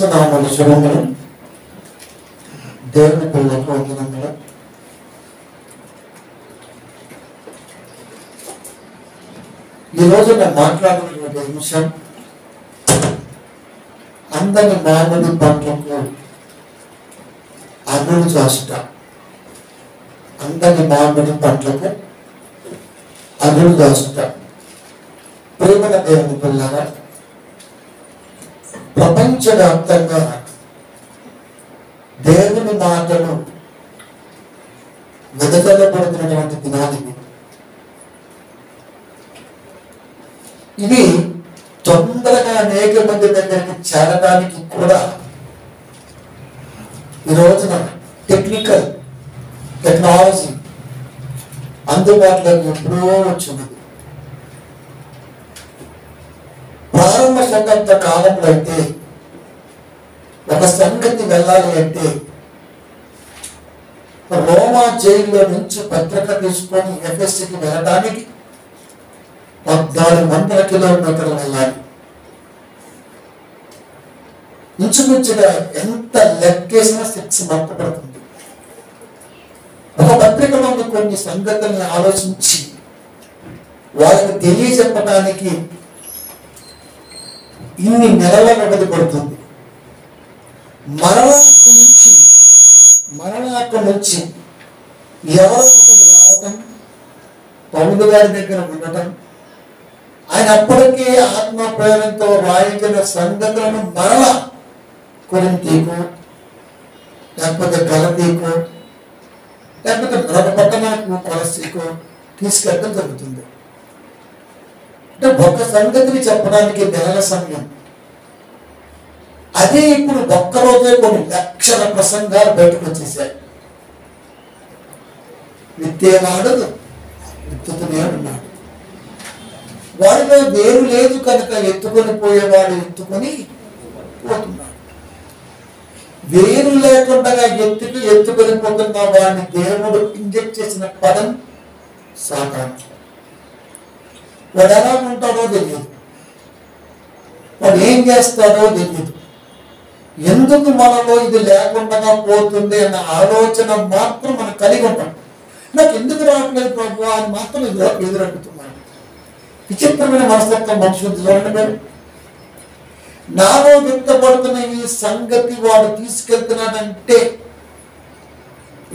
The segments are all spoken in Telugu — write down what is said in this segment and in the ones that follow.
యేసుక్రీస్తు నామములో శుభములు. దేవుని పిల్లలకు వందనములు. ఈరోజు నేను మాట్లాడుతున్నటువంటి అంశం అందని మామిడి పంటకు అగ్ని చాచుట. అందని మామిడి పంటకు అగ్ని చాచుట. ప్రేమల దేవుని పిల్లగా, ప్రపంచవ్యాప్తంగా దేవుని మాటలు వెదజల్లబడుతున్నటువంటి దినాలు ఇవి తొందరగా అనేక మంది దగ్గరికి చేరడానికి కూడా ఈ రోజున టెక్నాలజీ అందుబాటులోకి ఎప్పుడో వచ్చింది. ప్రారంభ శతాబ్ద కాలంలో అయితే ఒక సంగతి వెళ్ళాలి అంటే రోమా జైల్లో నుంచి పత్రిక తీసుకొని ఎఫ్ఎస్సికి వెళ్ళడానికి 1400 కిలోమీటర్లు వెళ్ళాలి. ఇంచుమించుగా ఎంత లెక్కేసినా 6 months పడుతుంది. ఒక పత్రికలోని కొన్ని సంగతులను ఆలోచించి వాళ్ళకి తెలియజెప్పడానికి ఇన్ని నెలల వ్యవధి పడుతుంది. మరణాకు నుంచి ఎవరో ఒకరు రావటం, పౌలు గారి దగ్గర ఉండటం, ఆయన అప్పటికే ఆత్మ ప్రేరణతో రాయించిన సంగతులను మరలా కొరింథీకు లేకపోతే గలతీకు లేకపోతే మరొక పట్టణానికి కొలస్సీకు తీసుకెళ్ళడం జరుగుతుంది. అంటే ఒక సంగతిని చెప్పడానికి నెలల సమయం. అదే ఇప్పుడు ఒక్కరోజే కొన్ని లక్షల ప్రసంగాలు బయటకు వచ్చేసాయి. విత్తేవాడు విత్తుతూనే ఉన్నాడు. వాడిలో వేరు లేదు కనుక ఎత్తుకొని పోయేవాడు ఎత్తుకొని పోతున్నాడు. వేరు లేకుండా ఎత్తుకొని పోతున్న వాడిని దేవుడు ఇంజెక్ట్ చేసిన పదం సాతాను. వాడు ఎలా ఉంటాడో తెలియదు, వాడు ఏం చేస్తాడో తెలియదు. ఎందుకు మనలో ఇది లేకుండా పోతుంది అన్న ఆలోచన మాత్రం మనం కలిగి ఉంటాం. నాకు ఎందుకు రావట్లేదు ప్రభు అని మాత్రం ఎదురడుగుతున్నాను. విచిత్రమైన మనస్తత్వం మనుషులు చూడండి. మీరు నాలో వ్యక్తపడుతున్న ఈ సంగతి వాడు తీసుకెళ్తున్నాడంటే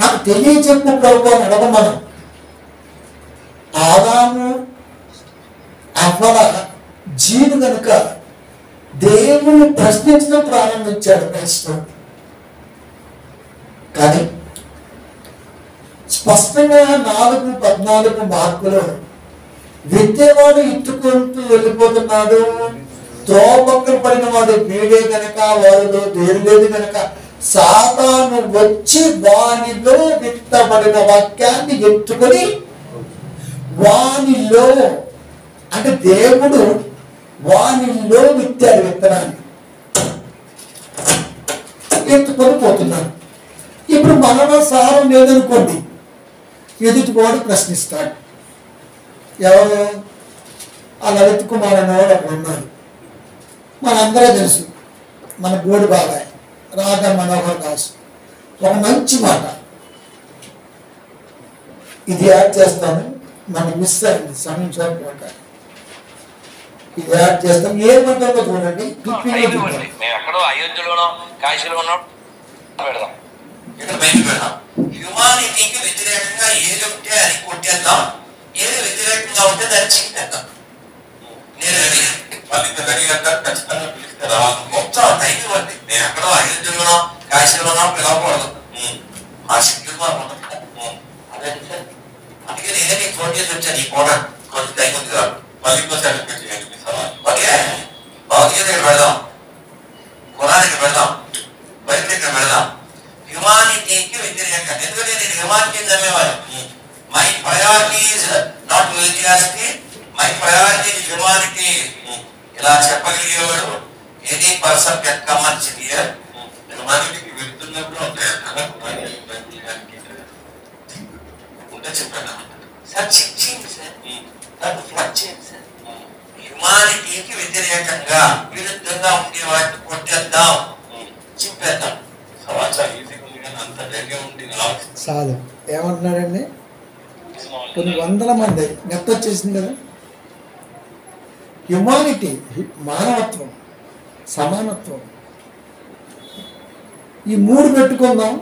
నాకు తెలియచెప్పు ప్రభు అని అడగమను. ఆదాము అవ్వల జీవి కనుక దేవుని ప్రశ్నించడం ప్రారంభించాడు క్రైస్తవుడు. కానీ స్పష్టంగా 4:14 మార్కులో విత్తేవాడు ఇట్టుకుంటూ వెళ్ళిపోతున్నాడు, త్రోపక్కన పడిన వాడు వీడే గనక వారిలో వేరు లేదు గనక సాతాను వచ్చి వానిలో విత్తబడిన వాక్యాన్ని ఎత్తుకొని వానిలో, అంటే దేవుడు వానిలో విత్తాడు విత్తనాన్ని, ఎత్తుకొని పోతున్నాడు. ఇప్పుడు మనలో సారం లేదనుకోండి, ఎదుటివాడు ప్రశ్నిస్తాడు. ఎవరు? ఆ లలిత్ కుమార్ అనేవాడు అక్కడ ఉన్నారు. మనందరూ తెలుసు, మన గోడు బాబాయ్ రాధా మనోహర్ దాస్ ఒక మంచి మాట ఇది యాడ్ చేస్తాను. మనకు మిస్ అయింది సమయం సరిపోక ఇది యాడ్ చేస్తాం. ఏమంటారో చూడండి. ఎక్కడో అయోధ్యలోనో కాశీలోనో పెడదాం, ఇక్కడ బయట పెడదాం. హ్యూమానిటీకి వ్యతిరేకంగా ఏది ఉంటే అది కొట్టేద్దాం, ఏది వ్యతిరేకంగా ఉంటే దాన్ని చింపేద్దాం. నేను మొత్తం టైం ఇవ్వండి. నేను ఎక్కడో అయోధ్యలోనో కాశీలోనో పిలవకూడదు. ఆ శక్తులు అందుకే నేనే నీకు ఫోన్ చేసి వచ్చాను. ఈ పూట కొంచెం టైం ఉంది కాదు. ఓకే, భౌతిక పెడదాం, కులానికి పెడదాం, బయట పెడదాం. హ్యూమానిటీకి వ్యతిరేకంగా, ఎందుకంటే నేను హ్యూమానిటీ చదివేవాడు. My priority is not religiosity, my priority is humanity. ఇలా చెప్పగలిగేవాడు any person can come and sit here. హ్యూమానిటీకి వెళ్తున్నప్పుడు ఉంటే చెప్పాను సార్, చెక్ చేయండి సార్, నాకు ఫ్లాట్ చేయండి సార్. హ్యూమానిటీకి వ్యతిరేకంగా విరుద్ధంగా ఉండే వాటిని కొట్టేద్దాం. చింపేద్దాం. సమాచారం ఈజీగా ఉంది కానీ అంత ధైర్యం ఉంది. చాలు. ఏమంటున్నాడండి, కొన్ని వందల మంది నెత్త వచ్చేసింది కదా. హ్యుమానిటీ, మానవత్వం, సమానత్వం, ఈ మూడు పెట్టుకుందాం.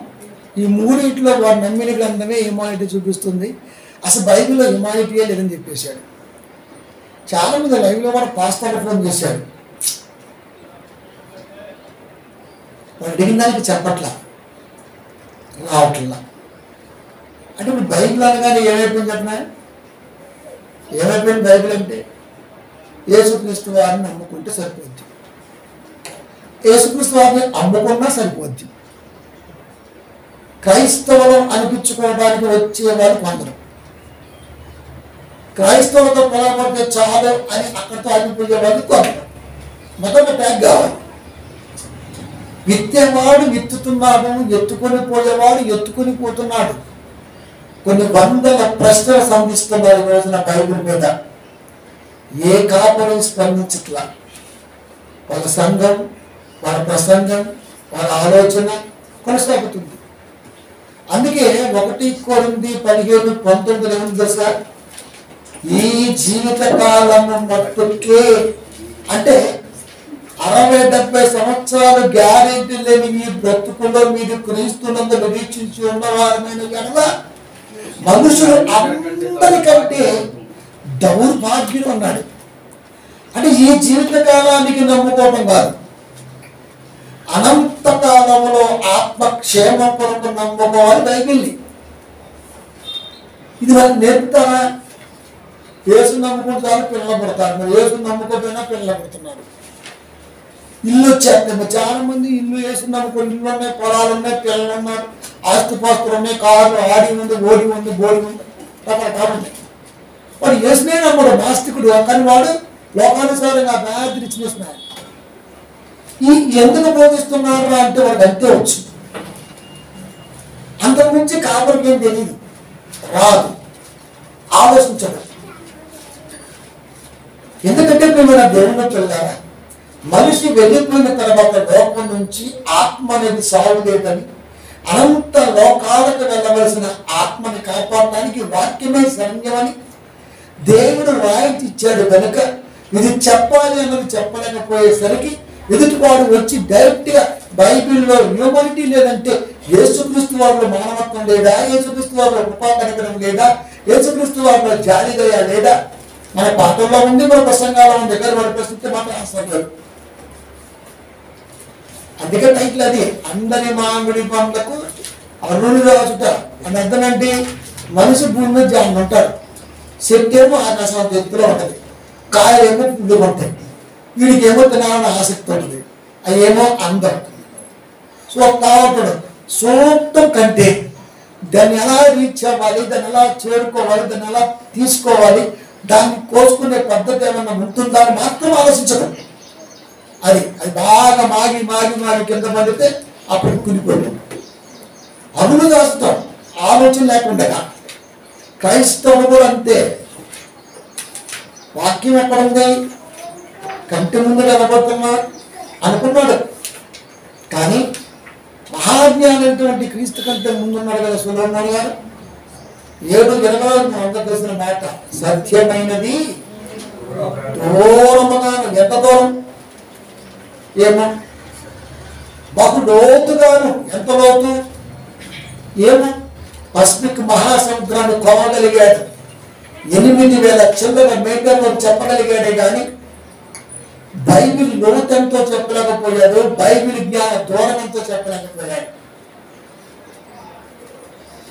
ఈ మూడింటిలో వారు నమ్మిన గ్రంథమే హ్యుమానిటీ చూపిస్తుంది. అసలు బైబిల్లో హ్యుమానిటీయే లేదని చెప్పేశాడు. చాలామంది లైవ్లో కూడా పాస్టర్ ఫోన్ చేశాడు, వాడు అడిగిన దానికి చెప్పట్లా, రావట్లా. అంటే ఇప్పుడు బైబిల్ అనగానే ఏమైపోయింది చెప్పినా, ఏమైపోయింది బైబిల్ అంటే యేసుక్రీస్తు వారిని నమ్ముకుంటే సరిపోద్ది, యేసుక్రీస్తు వారిని అమ్ముకున్నా సరిపోద్ది. క్రైస్తవులు అనిపించుకోవడానికి వచ్చేవారు కొందరు, క్రైస్తవులతో పొలపడితే చాలు అని అక్కడితో అనిపించేవాళ్ళు కొందరు. మొదట ట్యాగ్ కావాలి. విత్తేవాడు విత్తుతున్నాడు, ఎత్తుకొని పోయేవాడు ఎత్తుకొని పోతున్నాడు. కొన్ని వందల ప్రశ్నలు సంధిస్తున్నారు ఈ రోజున బైబిల్ మీద. ఏ కాపరి స్పందించట్లా. వాళ్ళ సంఘం, వాళ్ళ ప్రసంగం, వాళ్ళ ఆలోచన కొనసాగుతుంది. అందుకే 1 కొరింథీ 15:19 ఏముంది తెలుసా, ఈ జీవిత కాలము మట్టుకే, అంటే 60-70 సంవత్సరాలు గ్యారెంటీ లేని ఈ బ్రతుకులో మీరు క్రీస్తునందు నిరీక్షించి ఉన్నవారమైన కనుక మనుషులు అందరికంటే దౌర్భాగ్యుడు అన్నాడు. అంటే ఈ జీవిత కాలానికి నమ్ముకోవడం కాదు, అనంత కాలంలో ఆత్మక్షేమం కొరకు నమ్ముకోవాలి బైబిల్ని. ఇది వాళ్ళకి నేర్పుతారా? యేసు నమ్ముకుంటారు, పిల్లలు పడతారు. మరి యేసు నమ్ముకోపోయినా పిల్లలు పడుతున్నారు. ఇల్లు వచ్చేస్తాయి. చాలా మంది ఇల్లు యేసు నమ్ముకొని ఇల్లు ఉన్నాయి, పొలాలు ఉన్నాయి, పిల్లలు ఉన్నారు, ఆస్తిపాస్తులు ఉన్నాయి, కార్లు, ఆడి ఉంది, ఓడి ఉంది, బోడి ఉంది, రకరకాలు ఉన్నాయి. వాడు యేసునే నమ్మడు, నాస్తికుడు. కానీ వాడు లోకానుసారంగా బ్యాడ్ రిచ్నెస్ మ్యాన్. ఈ ఎందుకు బోధిస్తున్నారు అంటే వాడికి అంతే వచ్చు, అంతకుమించి కాపరికి ఏం తెలియదు, రాదు, ఆలోచించడు. ఎందుకంటే మేము దేవుని పిల్లారా, మనిషి వెళ్ళిపోయిన తర్వాత లోకం నుంచి ఆత్మ అనేది సాగు లేదని, అనంత లోకాలకు వెళ్ళవలసిన ఆత్మని కాపాడటానికి వాక్యమే శరణ్యమని దేవుడు రాయించి ఇచ్చాడు కనుక ఇది చెప్పాలి అన్నది చెప్పలేకపోయేసరికి ఎదుటివాడు వచ్చి డైరెక్ట్గా బైబిల్లో హ్యూమానిటీ లేదంటే యేసుక్రీస్తు వారిలో మానవత్వం లేదా, యేసుక్రీస్తు వారిలో కృపాకనికరం లేదా, యేసుక్రీస్తు వారిలో జాలిదయ లేదా, మన పాటల్లో ఉంది, మన ప్రసంగాల్లో ఉంది, దగ్గర వాడి ప్రశ్నిస్తే మాత్రం ఆశ్చర్యం. అందుకే టైటిల్ అది, అందరి మామిడి పండ్లకు అరుణులు రాజుట అని అర్థం. అంటే మనిషి భూమి మీద జాయిన్ ఉంటాడు, చెట్టు ఏమో ఆకాశం ఎత్తులో ఉంటుంది, కాయలేమో పువ్వులు ఉంటాయి. వీడికి ఏమో తినాలని ఆసక్తి ఉంటుంది, అవేమో అందం. సో కాబట్టి సూక్తం కంటే దాన్ని ఎలా రీచ్ అవ్వాలి, దాన్ని ఎలా చేరుకోవాలి, దాన్ని ఎలా తీసుకోవాలి, దాన్ని కోసుకునే పద్ధతి ఏమన్నా ఉంటుందా అని మాత్రం ఆలోచించడం. అది బాగా మాగి మాగి మాగి కింద పడితే అప్పుడు కులిపోయాం. అరులు రాస్తాం ఆలోచన లేకుండా. క్రైస్తవులు కూడా అంతే. వాక్యం ఎక్కడ ఉంది, కంటి ముందు నిలబడుతున్నా అనుకున్నాడు. కానీ మహాజ్ఞానటువంటి క్రీస్తు కంటే ముందున్నాడు కదా సొలొమోను గారు. 7:20 అందరూ తెలిసిన మాట, సత్యమైనది దూరముగాను. ఎంత దూరం? ఏమో బహు లోతుగాను. ఎంత లోతు? ఏమో పసిఫిక్ మహాసముద్రాన్ని కొనగలిగాడు. 8,000 చిల్లర మీటర్లు చెప్పగలిగాడే కానీ బైబిల్ లోతంతో చెప్పలేకపోయాడు, బైబిల్ జ్ఞాన దూరమంతో చెప్పలేకపోయాడు.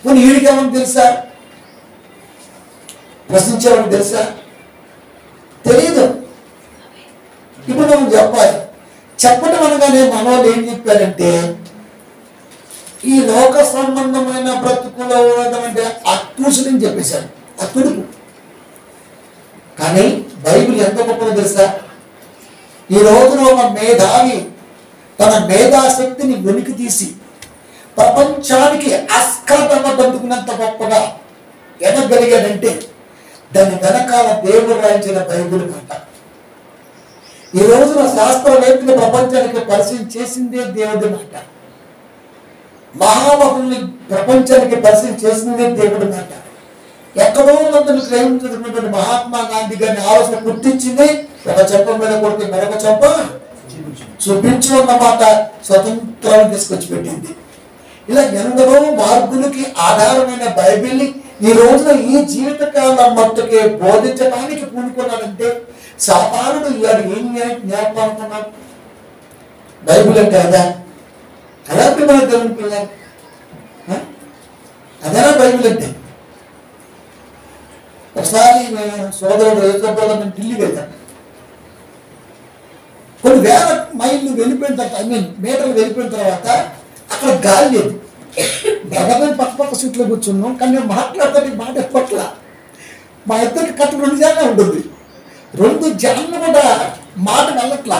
కొన్ని వీడికేమని తెలుసా? ప్రశ్నించేవాడు తెలుసా? తెలియదు. ఇప్పుడు మనం చెప్పాలి. చెప్పడం అనగానే మనోళ్ళు ఏం చెప్పారంటే ఈ లోక సంబంధమైన బ్రతుకులో ఉన్నటువంటి అత్తుసుని చెప్పేశారు, అత్తుడుపు. కానీ బైబిల్ ఎంత గొప్పదో తెలుసా? ఈ రోజున ఒక మేధావి తన మేధాశక్తిని వెలికి తీసి ప్రపంచానికి అస్కాటమద్దుకున్నంత గొప్పగా ఎదగలిగాడంటే దాని వెనకాల దేవుడు రాయించిన బైబిల్ మాట. ఈ రోజున శాస్త్రవేత్తలు ప్రపంచానికి పరిచయం చేసిందే దేవుడి మాట. మహామహుల్ని ప్రపంచానికి పరిచయం చేసిందే దేవుడి మాట. ఎక్కడో మందిని గ్రహించినటువంటి మహాత్మా గాంధీ గారిని ఆలోచన గుర్తించింది, ఒక చెంప మీద కొడితే మరొక చెంప చూపించు అన్నమాట స్వతంత్రాన్ని తీసుకొచ్చి పెట్టింది. ఇలా ఎందరో మార్పులకి ఆధారమైన బైబిల్ని ఈ రోజున ఈ జీవితకాలం మట్టుకే బోధించడానికి పూనుకున్నాడంటే సాధారణుడు ఇవాడు ఏం జ్ఞాపకాలు బైబిల్ అంటే అదా అలాంటి మన దేవుని పిల్లలు అదేనా బైబిల్ అంటే. ఒకసారి నేను సోదరుడు నేను ఢిల్లీ వెళ్ళాను. కొన్ని వేల మైళ్ళు వెళ్ళిపోయిన తర్వాత మీటర్లు వెళ్ళిపోయిన తర్వాత అక్కడ గాలి లేదు. భగవాన్ పక్క సీట్లో కూర్చున్నాం, కానీ నేను మాట్లాడతాను మాట పట్ల మా ఇద్దరికి కట్టు 2 జాగా ఉంటుంది. 2 జాన్లు కూడా మాట వెళ్ళట్లా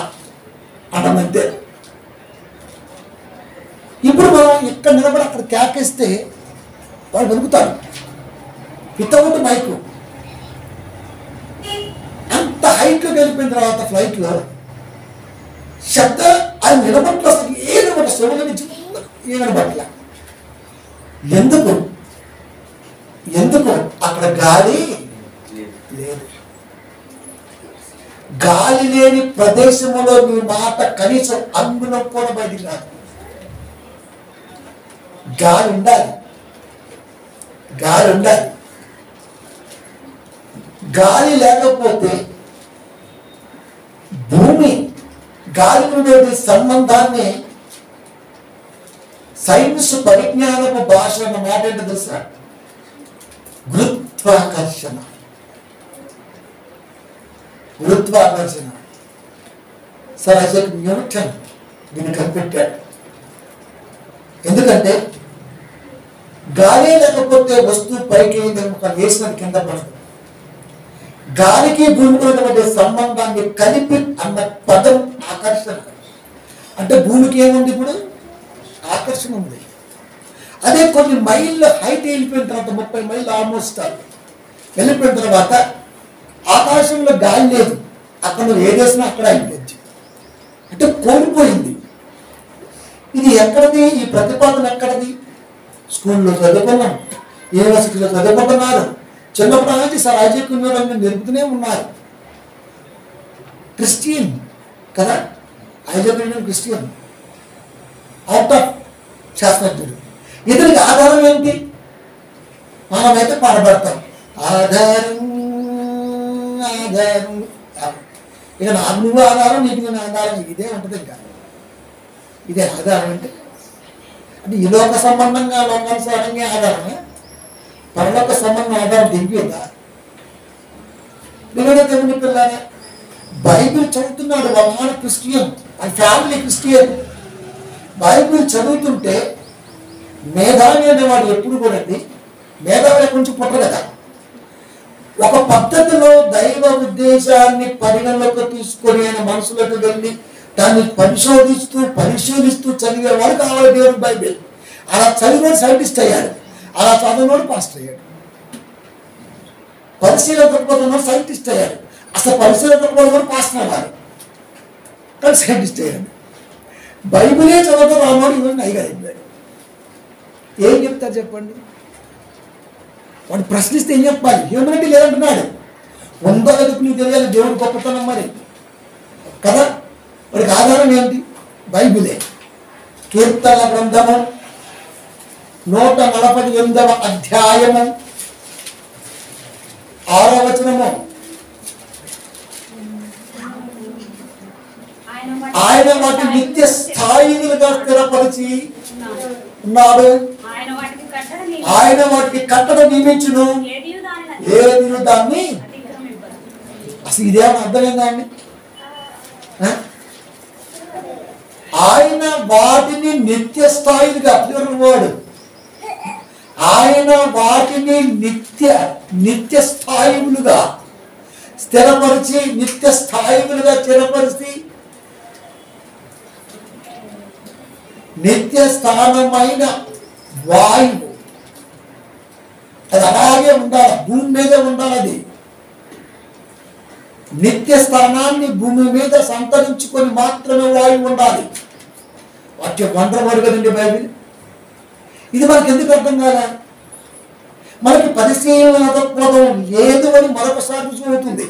అన్నమంతే. ఇప్పుడు మనం ఇక్కడ నిలబడి అక్కడ కేకేస్తే వాళ్ళు వెలుగుతారు వితౌట్ మైకు. అంత హైట్లో వెళ్ళిపోయిన తర్వాత ఫ్లైట్లో శబ్ద అది నిలబట్ల అసలు ఏదన్నమాట శివుల నుంచి ఏమనబట్ల. ఎందుకు అక్కడ గాలి లేదు. గాలి లేని ప్రదేశంలో నీ మాట కనీసం అంగుళం కూడా బయటికి రాదు. గాలి ఉండాలి. గాలి లేకపోతే భూమి గాలి ఉండేది సంబంధాన్ని సైన్స్ పరిజ్ఞానపు భాష అన్న మాట ఏంటో తెలుసా? గురుత్వాకర్షణ. సర్ ఐజాక్ న్యూటన్ దీన్ని కనిపెట్టాడు. ఎందుకంటే గాలి లేకపోతే వస్తువు పైకి వేసినది కింద పడదు. గాలికి భూమికి ఉన్నటువంటి సంబంధాన్ని కలిపి అన్న పదం ఆకర్షణ. అంటే భూమికి ఏముంది ఇప్పుడు? ఆకర్షణ ఉంది. అదే కొన్ని మైళ్ళ హైట్ వెళ్ళిపోయిన తర్వాత 30 మైళ్ళు ఆల్మోస్ట్ వెళ్ళిపోయిన తర్వాత ఆకాశంలో గాలి లేదు. అక్కడ నువ్వు ఏదేసినా అక్కడ అయిపోయింది, అంటే కోల్పోయింది. ఇది ఎక్కడది? ఈ ప్రతిపాదన ఎక్కడది? స్కూల్లో చదువుకున్నాం, యూనివర్సిటీలో చదువుకుంటున్నారు, చిన్నప్పటి నుంచి సార్ ఐజాక్ న్యూటన్ నేర్పుతూనే ఉన్నారు. క్రిస్టియన్ కదా, Isaac Newton Christian, out of శాస్త్రజ్ఞుడు. ఇతనికి ఆధారం ఏంటి? మనమైతే పాడబడతాం ఆధారం ఆధారం. ఇక నాకు నువ్వు ఆధారం, నీకు నేను ఆధారం, ఇదే ఉంటుంది. ఇంకా ఇదే ఆధారం అంటే ఈ లోక సంబంధంగా లోకానుసారంగా ఆధారమే, పరలోక సంబంధం ఆధారం దిగిపోయిందా? దేవుని పిల్లనే బైబిల్ చదువుతున్నాడు. వాళ్ళ క్రిస్టియన్, వాళ్ళ ఫ్యామిలీ క్రిస్టియన్. బైబిల్ చదువుతుంటే మేధావి అనేవాడు ఎప్పుడు కూడా మేధావుల కొంచెం పుట్టరు కదా. ఒక పద్ధతిలో దైవ ఉద్దేశాన్ని పరిగణలోకి తీసుకొని ఆయన మనసులోకి వెళ్ళి దాన్ని పరిశోధిస్తూ చదివేవాడు కావాలి దేవుడు బైబిల్. అలా చదివేవాడు సైంటిస్ట్ అయ్యాడు, అలా చదివినోడు పాస్టర్ అయ్యాడు. పరిశీలన తక్కువ సైంటిస్ట్ అయ్యాడు, అసలు పరిశీలన తక్కువ పాస్టర్ అయ్యాడు, కానీ సైంటిస్ట్ అయ్యాడు. బైబిలే చదవడం రానోడు ఈరోజు అయ్యాడు. ఏం చెప్తారు చెప్పండి? వాడు ప్రశ్నిస్తే ఏం చెప్పాలి? హ్యూమనిటీ లేదంటున్నాడు. ఉందో ఎదుకు నీకు తెలియాలి దేవుడు గొప్పతనం మరి కదా. వాడికి ఆధారం ఏంటి? బైబిలే. కీర్తన గ్రంథము 148వ అధ్యాయము 6వ వచనము. ఆయన వాటి నిత్య స్థాయిలుగా స్థిరపరిచి ఉన్నాడు. ఆయన వాటికి కట్టడ నియమించును, ఏది దాన్ని. అసలు ఇదేమన్నా అర్థమైందా అండి? ఆయన వాటిని నిత్య స్థాయిలుగా వాడు, ఆయన వాటిని నిత్య స్థాయిలుగా స్థిరపరిచి, నిత్య స్థాయిలుగా స్థిరపరిచి నిత్య స్థానమైన వాయువు అది అలాగే ఉండాలి, భూమి మీదే ఉండాలి. అది నిత్య స్థానాన్ని భూమి మీద సంతరించుకొని మాత్రమే వాయువు ఉండాలి. వాటి వండర్ వర్డ్ కదండి బైబిల్. ఇది మనకి ఎందుకు అర్థం కాదా? మనకి పరిశీలనపదం లేదు అని మరొకసారి రుజువుతుంది.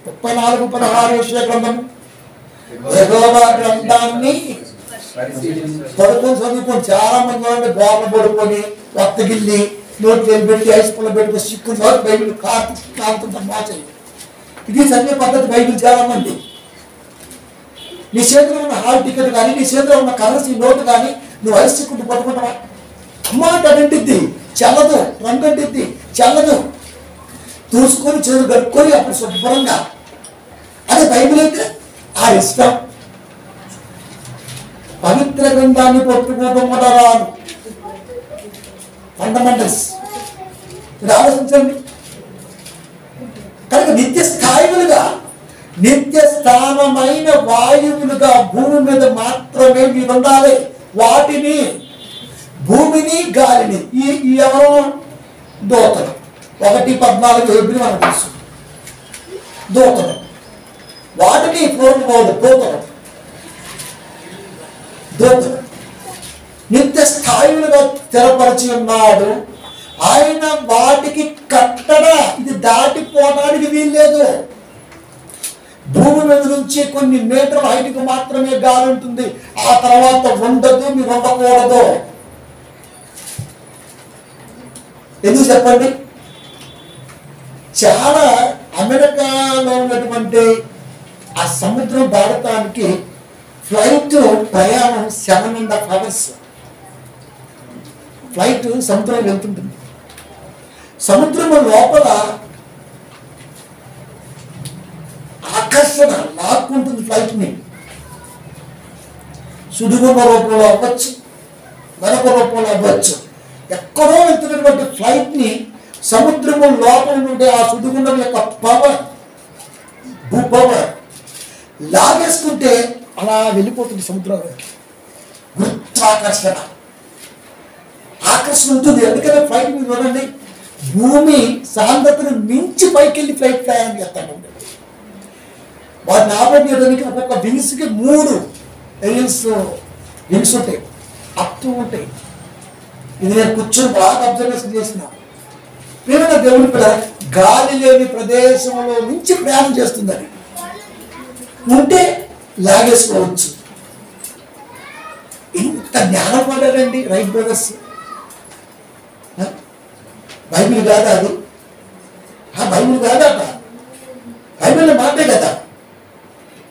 34:16 యెషయా గ్రంథం యెహోవా గ్రంథాన్ని పడుకొని చదువుకొని చాలా మంది వాళ్ళని గోడలు పడుకొని వత్తగిల్లి నోట్లు పెట్టి హై స్కూల్లో పెట్టుకొని సిక్కున్న బైబిల్ కాలుతుంటాం మార్చాలి. ఇది చదివే పద్ధతి బైబిల్ చాలా మంది. నీ చేతిలో ఉన్న హాల్ టికెట్ కానీ నీ చేతిలో ఉన్న కరెన్సీ నోటు కానీ నువ్వు హై సిక్కుంటూ పట్టుకుంటావా? అమ్మ అంటే అదంటిద్ది చల్లదు, రంగు అంటిద్ది చల్లదు. చూసుకొని చేతులు కట్టుకొని అప్పుడు శుభ్రంగా. అదే బైబిల్ అయితే ఆ ఇష్టం. పవిత్ర గ్రంథాన్ని పట్టుకోవడం కూడా రాదు. ఫండమెంటల్స్ మీరు ఆలోచించండి. కనుక నిత్య స్థాయిలుగా నిత్య స్థానమైన వాయువులుగా భూమి మీద మాత్రమే మీరు ఉండాలి. వాటిని భూమిని గాలిని ఈ ఎవరో దూతలు 1:14 హెబ్రీ మనకు తెలుసు. దూతలు వాటిని దూతలు నిత్య స్థాయిలుగా స్థిరపరిచి ఉన్నాడు ఆయన. వాటికి కట్టడ ఇది దాటిపోవడానికి వీల్లేదు. భూమి మీద నుంచి కొన్ని మీటర్ల హైట్కి మాత్రమే గాలి ఉంటుంది. ఆ తర్వాత ఉండదు, మీరు ఉండకూడదు. ఎందుకు చెప్పండి? చాలా అమెరికాలో ఉన్నటువంటి ఆ సముద్రం దాటడానికి ఫ్లైట్ ప్రయాణం 7.5 hours. ఫ్లైట్ సముద్రం వెళ్తుంటుంది. సముద్రం లోపల ఆకర్షణ లాక్కుంటుంది ఫ్లైట్ని. సుడిగుండ రూపంలో అవ్వచ్చు, మరొక రూపంలో అవ్వచ్చు. ఎక్కడో వెళ్తున్నటువంటి ఫ్లైట్ని సముద్రము లోపల నుండి ఆ సుడిగుండం యొక్క పవర్, భూపవర్ లాగేసుకుంటే అలా వెళ్ళిపోతుంది సముద్రంలోకి. గురుత్వాకర్షణ ఆకర్షణ ఉంటుంది. ఎందుకంటే ఫ్లైట్ మీద చూడండి, భూమి సాంద్రతను మించి పైకి వెళ్ళి ఫ్లైట్ ప్రయాణం చేస్తాను. వాటిని ఆపరేట్ ఒక్కొక్క వింగ్స్కి 3 వింగ్స్ ఉంటాయి, అప్తూ ఉంటాయి. ఇది నేను కూర్చొని బాగా అబ్జర్వేషన్ చేసిన. ప్రేమ దేవుని పిల్ల గాలి లేని ప్రదేశంలో నుంచి ప్రయాణం చేస్తుందని ఉంటే లాగేసుకోవచ్చు. ఇంత జ్ఞానం పడ్డారండి రైట్ బ్రదర్స్. బైబిల్ కాదా అది? బైబిల్ కాదట, బైబిల్ మాటే కదా.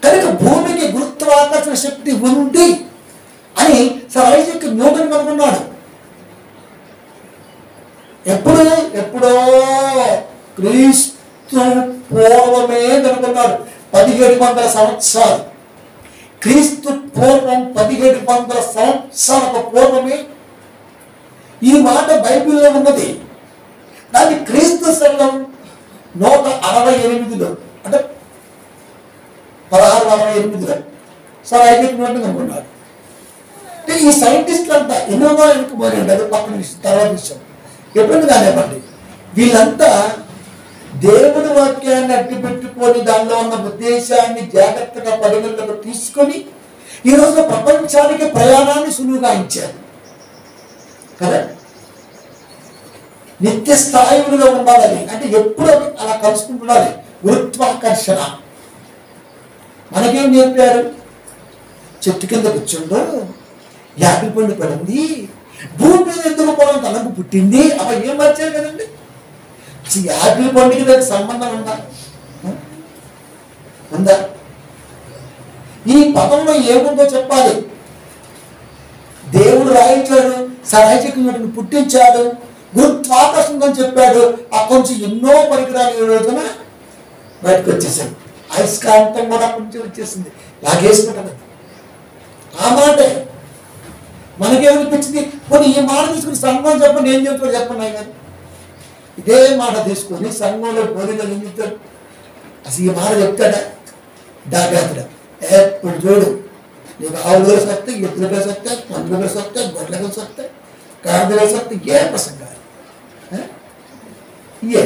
కనుక భూమికి గురుత్వాకర్షణ శక్తి ఉంది అని సర్ ఐజాక్ న్యూటన్ కనుగొన్నాడు. ఎప్పుడో క్రీస్తు పూర్వమే కనుగొన్నాడు. 1700 సంవత్సరాలు. క్రీస్తు పూర్వం 1700 సంవత్సరాలకు పూర్వమే ఈ మాట బైబిల్లో ఉన్నది. దాన్ని క్రీస్తు సంఘం 168లో అంటే 1668లో సర్ ఐజాక్ న్యూటన్ కనుగొన్నాడు. అంటే ఈ సైంటిస్టులు అంతా ఎన్నో వెనుకపోయాడు. అది పక్కన విషయం, తర్వాత విషయం. ఎప్పుడు కానివ్వండి, వీళ్ళంతా దేవుడి వాక్యాన్ని అడ్డు పెట్టుకొని దానిలో ఉన్న ఉద్దేశాన్ని జాగ్రత్తగా పరిగణలోకి తీసుకొని ఈరోజు ప్రపంచానికి ప్రయాణాన్ని సులువుగా ఇచ్చారు కదా. నిత్య స్థాయిలో ఉండాలని అంటే ఎప్పుడు అలా కలుసుకుంటున్నారు. గురుత్వాకర్షణ మనకేం చెప్పారు? చెట్టు కింద కూర్చుండో యాపిల్ పండు పడింది, భూమి మీద ఎందుకు పొలం తనకు పుట్టింది. అలా ఏం మార్చారు కదండి. యాపిల్ పండుగ దానికి సంబంధం ఉందా? ఈ పదంలో ఏముందో చెప్పాలి. దేవుడు రాయించాడు, సర్ ఐజాక్ న్యూటన్ పుట్టించాడు, గురుత్వాకర్షణ చెప్పాడు. అక్కడి నుంచి ఎన్నో పరికరాలు ఈ రోజున బయటకు వచ్చేసాడు. అయస్కాంతం కూడా అక్కడి నుంచి వచ్చేసింది, లాగేసుకుంటుంది. ఆ మాటే మనకేమనిపించింది? కొన్ని ఈ మాట తీసుకుని సంఘం చెప్పండి, ఏం చెప్పాడు చెప్పండి ఆయన. ఇదే మాట తీసుకొని సంఘంలో బోధిలో ఏం చెప్తాడు? అసలు ఈ మాట చెప్తాడా? జాగ్రత్తగా ఎప్పుడు చూడు, నీకు ఆవులు కలిసి వస్తాయి, ఎద్దులు కలిసి వస్తాయి, పండ్లు కలిసి వస్తాయి, గొడ్లు కలిసి వస్తాయి, గాడిదలు కలిసి వస్తాయి. ఏ ప్రసంగాలు ఏ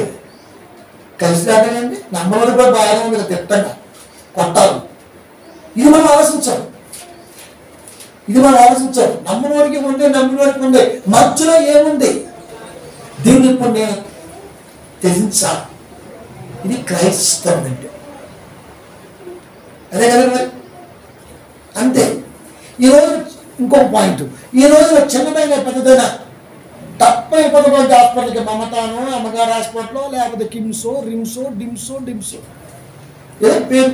కలిసి రాకండి, నమ్మవాడు కూడా బాగానే ఉంది, తిట్టంగా కొట్టాలి. ఇది మనం ఆలోచించాలి, నమ్మవాడికి ఉండే, నమ్మినవాడికి ఉండే, మధ్యలో ఏముంది? దీన్ని ఇప్పుడు నేను త్యజించాలి. ఇది క్రైస్తవం అంటే అదే కదా మరి. అంతే. ఈరోజు ఇంకొక పాయింట్, ఈ రోజున చిన్నదైన పెద్దదైన తప్పైపోతుంది హాస్పిటల్కి, మమతాను అమ్మగారు హాస్పిటల్లో, లేకపోతే కిమ్సో డిమ్సో ఏదో పేరు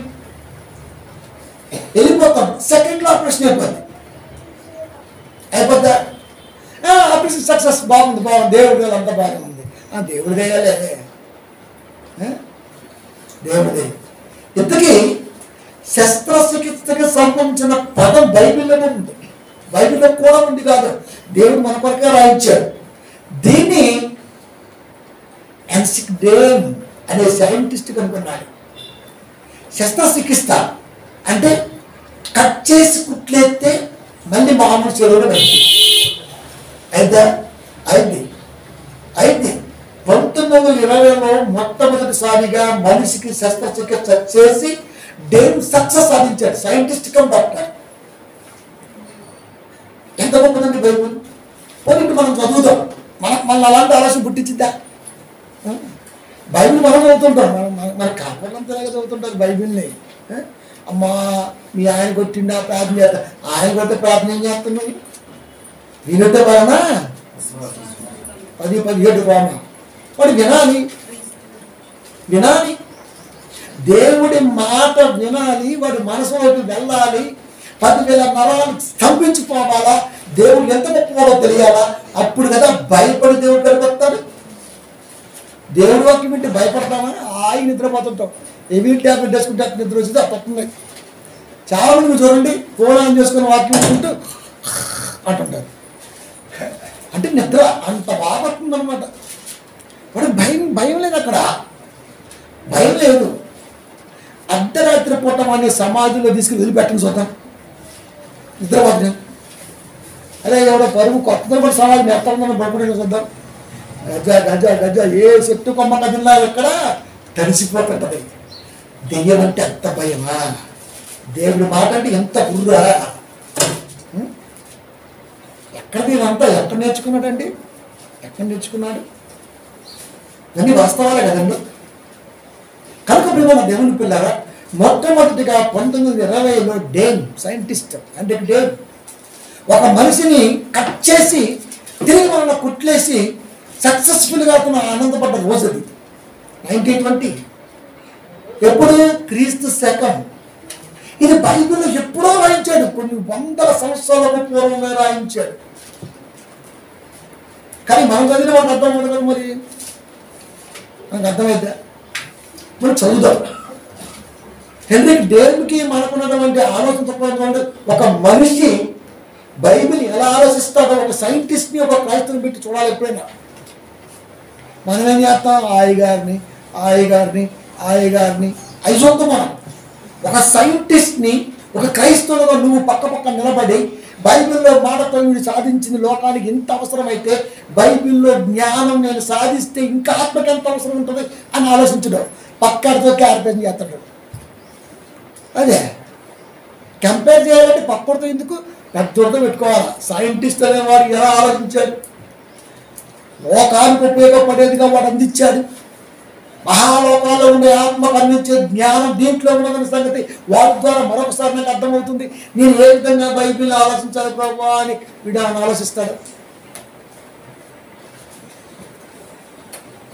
వెళ్ళిపోతాం. సెకండ్లో ఆపరేషన్ అయిపోద్దా? ఆపరేషన్ సక్సెస్, బాగుంది దేవుడి దయ అంతా బాగానే ఉంది. దేవుడి దయాలే, దేవుడి దయ. ఇంతకీ శస్త్రచికిత్సకి సంబంధించిన పదం బైబిల్లోనే ఉంది, బైబిల్లో కూడా ఉంది కాదు, దేవుడు మన కొరకే రాయించాడు. దీన్ని ఎన్సిక్ డేమ్ అనే సైంటిస్ట్ కనుక్కున్నాడు. శస్త్రచికిత్స అంటే కట్ చేసి కుట్లేస్తే మళ్ళీ మామూలు చెరువులో వెళ్తుంది. అయింది 1920లో మొట్టమొదటిసారిగా మనిషికి శస్త్రచికిత్స చేసి డేమ్ సక్సెస్ సాధించాడు సైంటిస్ట్ కమ్ డాక్టర్. ఎంత గొప్పదండి బైబుల్. పోనీ మనం చదువుతాం, మన అలాంటి ఆలోచన పుట్టించిద్దా? బైబిల్ మనం చదువుతుంటాం, మన కాపాడంతా చదువుతుంటారు బైబిల్ని. అమ్మా మీ ఆయన కొట్టిండా, ప్రార్థన చేస్తా, ఆయన కొట్టే ప్రార్థన ఏం చేస్తున్నావు? వినట్టే బాగా 10-17 బాగా వాడు వినాలి, దేవుడి మాట వినాలి, వాడి మనసులోకి వెళ్ళాలి, 10,000 నరాలు స్తంభించిపోవాలా, దేవుడు ఎంత గొప్పవాడో తెలియాలా. అప్పుడు కదా భయపడి దేవుడు కనిపిస్తాడు. దేవుడి వాక్యం వింటే భయపడతామా? నిద్రపోతుంటాం, ఏవీ ట్యాబ్లెట్ వేసుకుంటే నిద్ర వచ్చింది తప్పుతుంది. చాలా మంది చూడండి, ఫోన్ ఆన్ చేసుకుని వాక్యం వింటూ అంటుంటారు. అంటే నిద్ర అంత బాగా పడుతుంది అనమాట. వాడు భయం లేదు, అక్కడ భయం లేదు. అర్ధరాత్రి పూట వాడిని సమాజంలో తీసుకుని వదిలిపెట్టండి చూద్దాం, నిద్రపోతుంది. అదే ఎవడో పరుగు కొత్తగా కూడా సమాజం ఎత్తకుండా పడుకుంటే చూద్దాం, గజ ఏ చెట్టు కొమ్మ కదిలా ఎక్కడ తడిసిపోతుంటది. దెయ్యం అంటే ఎంత భయమా, దేవుడి మాట అంటే ఎంత గుర్రా. ఎక్కడ దీనంతా ఎక్కడ నేర్చుకున్నాడండి? ఎక్కడ నేర్చుకున్నాడు? ఇవన్నీ వాస్తవాలే కదండి. కనుక ప్రియమైన దేవుని పిల్లరా, మొట్టమొదటిగా 1920లో డేమ్ సైంటిస్ట్ అంటే డేమ్ ఒక మనిషిని కట్ చేసి తిరిగి మన కుట్లేసి సక్సెస్ఫుల్గా అతను ఆనందపడ్డ రోజు అది 1920. ఎప్పుడు? క్రీస్తు శకం. ఇది బైబిల్లో ఎప్పుడో రాయించాడు, కొన్ని 100 సంవత్సరాలకు పూర్వమే రాయించాడు. కానీ మనం చదివిన వాళ్ళకి అర్థం అవ్వదు కదా, మరి మనకు అర్థమైతే మనం చదువుతాం. హెన్రిక్ డేమ్కి మనకున్నటువంటి ఆలోచన తప్పటువంటి ఒక మనిషి బైబిల్ ఎలా ఆలోచిస్తాడో ఒక సైంటిస్ట్ని, ఒక క్రైస్తవుని పెట్టి చూడాలి ఎప్పుడైనా. మనం ఏం చేస్తాం? ఆయగారిని అయి చూద్దాం. మనం ఒక సైంటిస్ట్ని, ఒక క్రైస్తవులుగా నువ్వు పక్క నిలబడి బైబిల్లో మాటతో వీడు సాధించిన లోకానికి ఇంత అవసరమైతే బైబిల్లో జ్ఞానం నేను సాధిస్తే ఇంకా ఆత్మకి ఎంత అవసరం ఉంటుంది అని ఆలోచించడం. పక్కడితో క్యారెక్టర్ చేస్తాడు. అదే కంపేర్ చేయాలంటే పక్కడితో ఎందుకు, పెద్దతో పెట్టుకోవాలి. సైంటిస్ట్ అనేవాడు ఎలా ఆలోచించాడు, లోకానికి ఉపయోగపడేదిగా వాడు అందించాడు. మహాలోకాల్లో ఉండే ఆత్మకు అందించే జ్ఞానం దీంట్లో ఉన్నదని సంగతి వాటి ద్వారా మరొకసారి నాకు అర్థమవుతుంది. నేను ఏ విధంగా బైబిల్ ఆలోచించాలి ప్రభు అని వీడు ఆలోచిస్తాడు.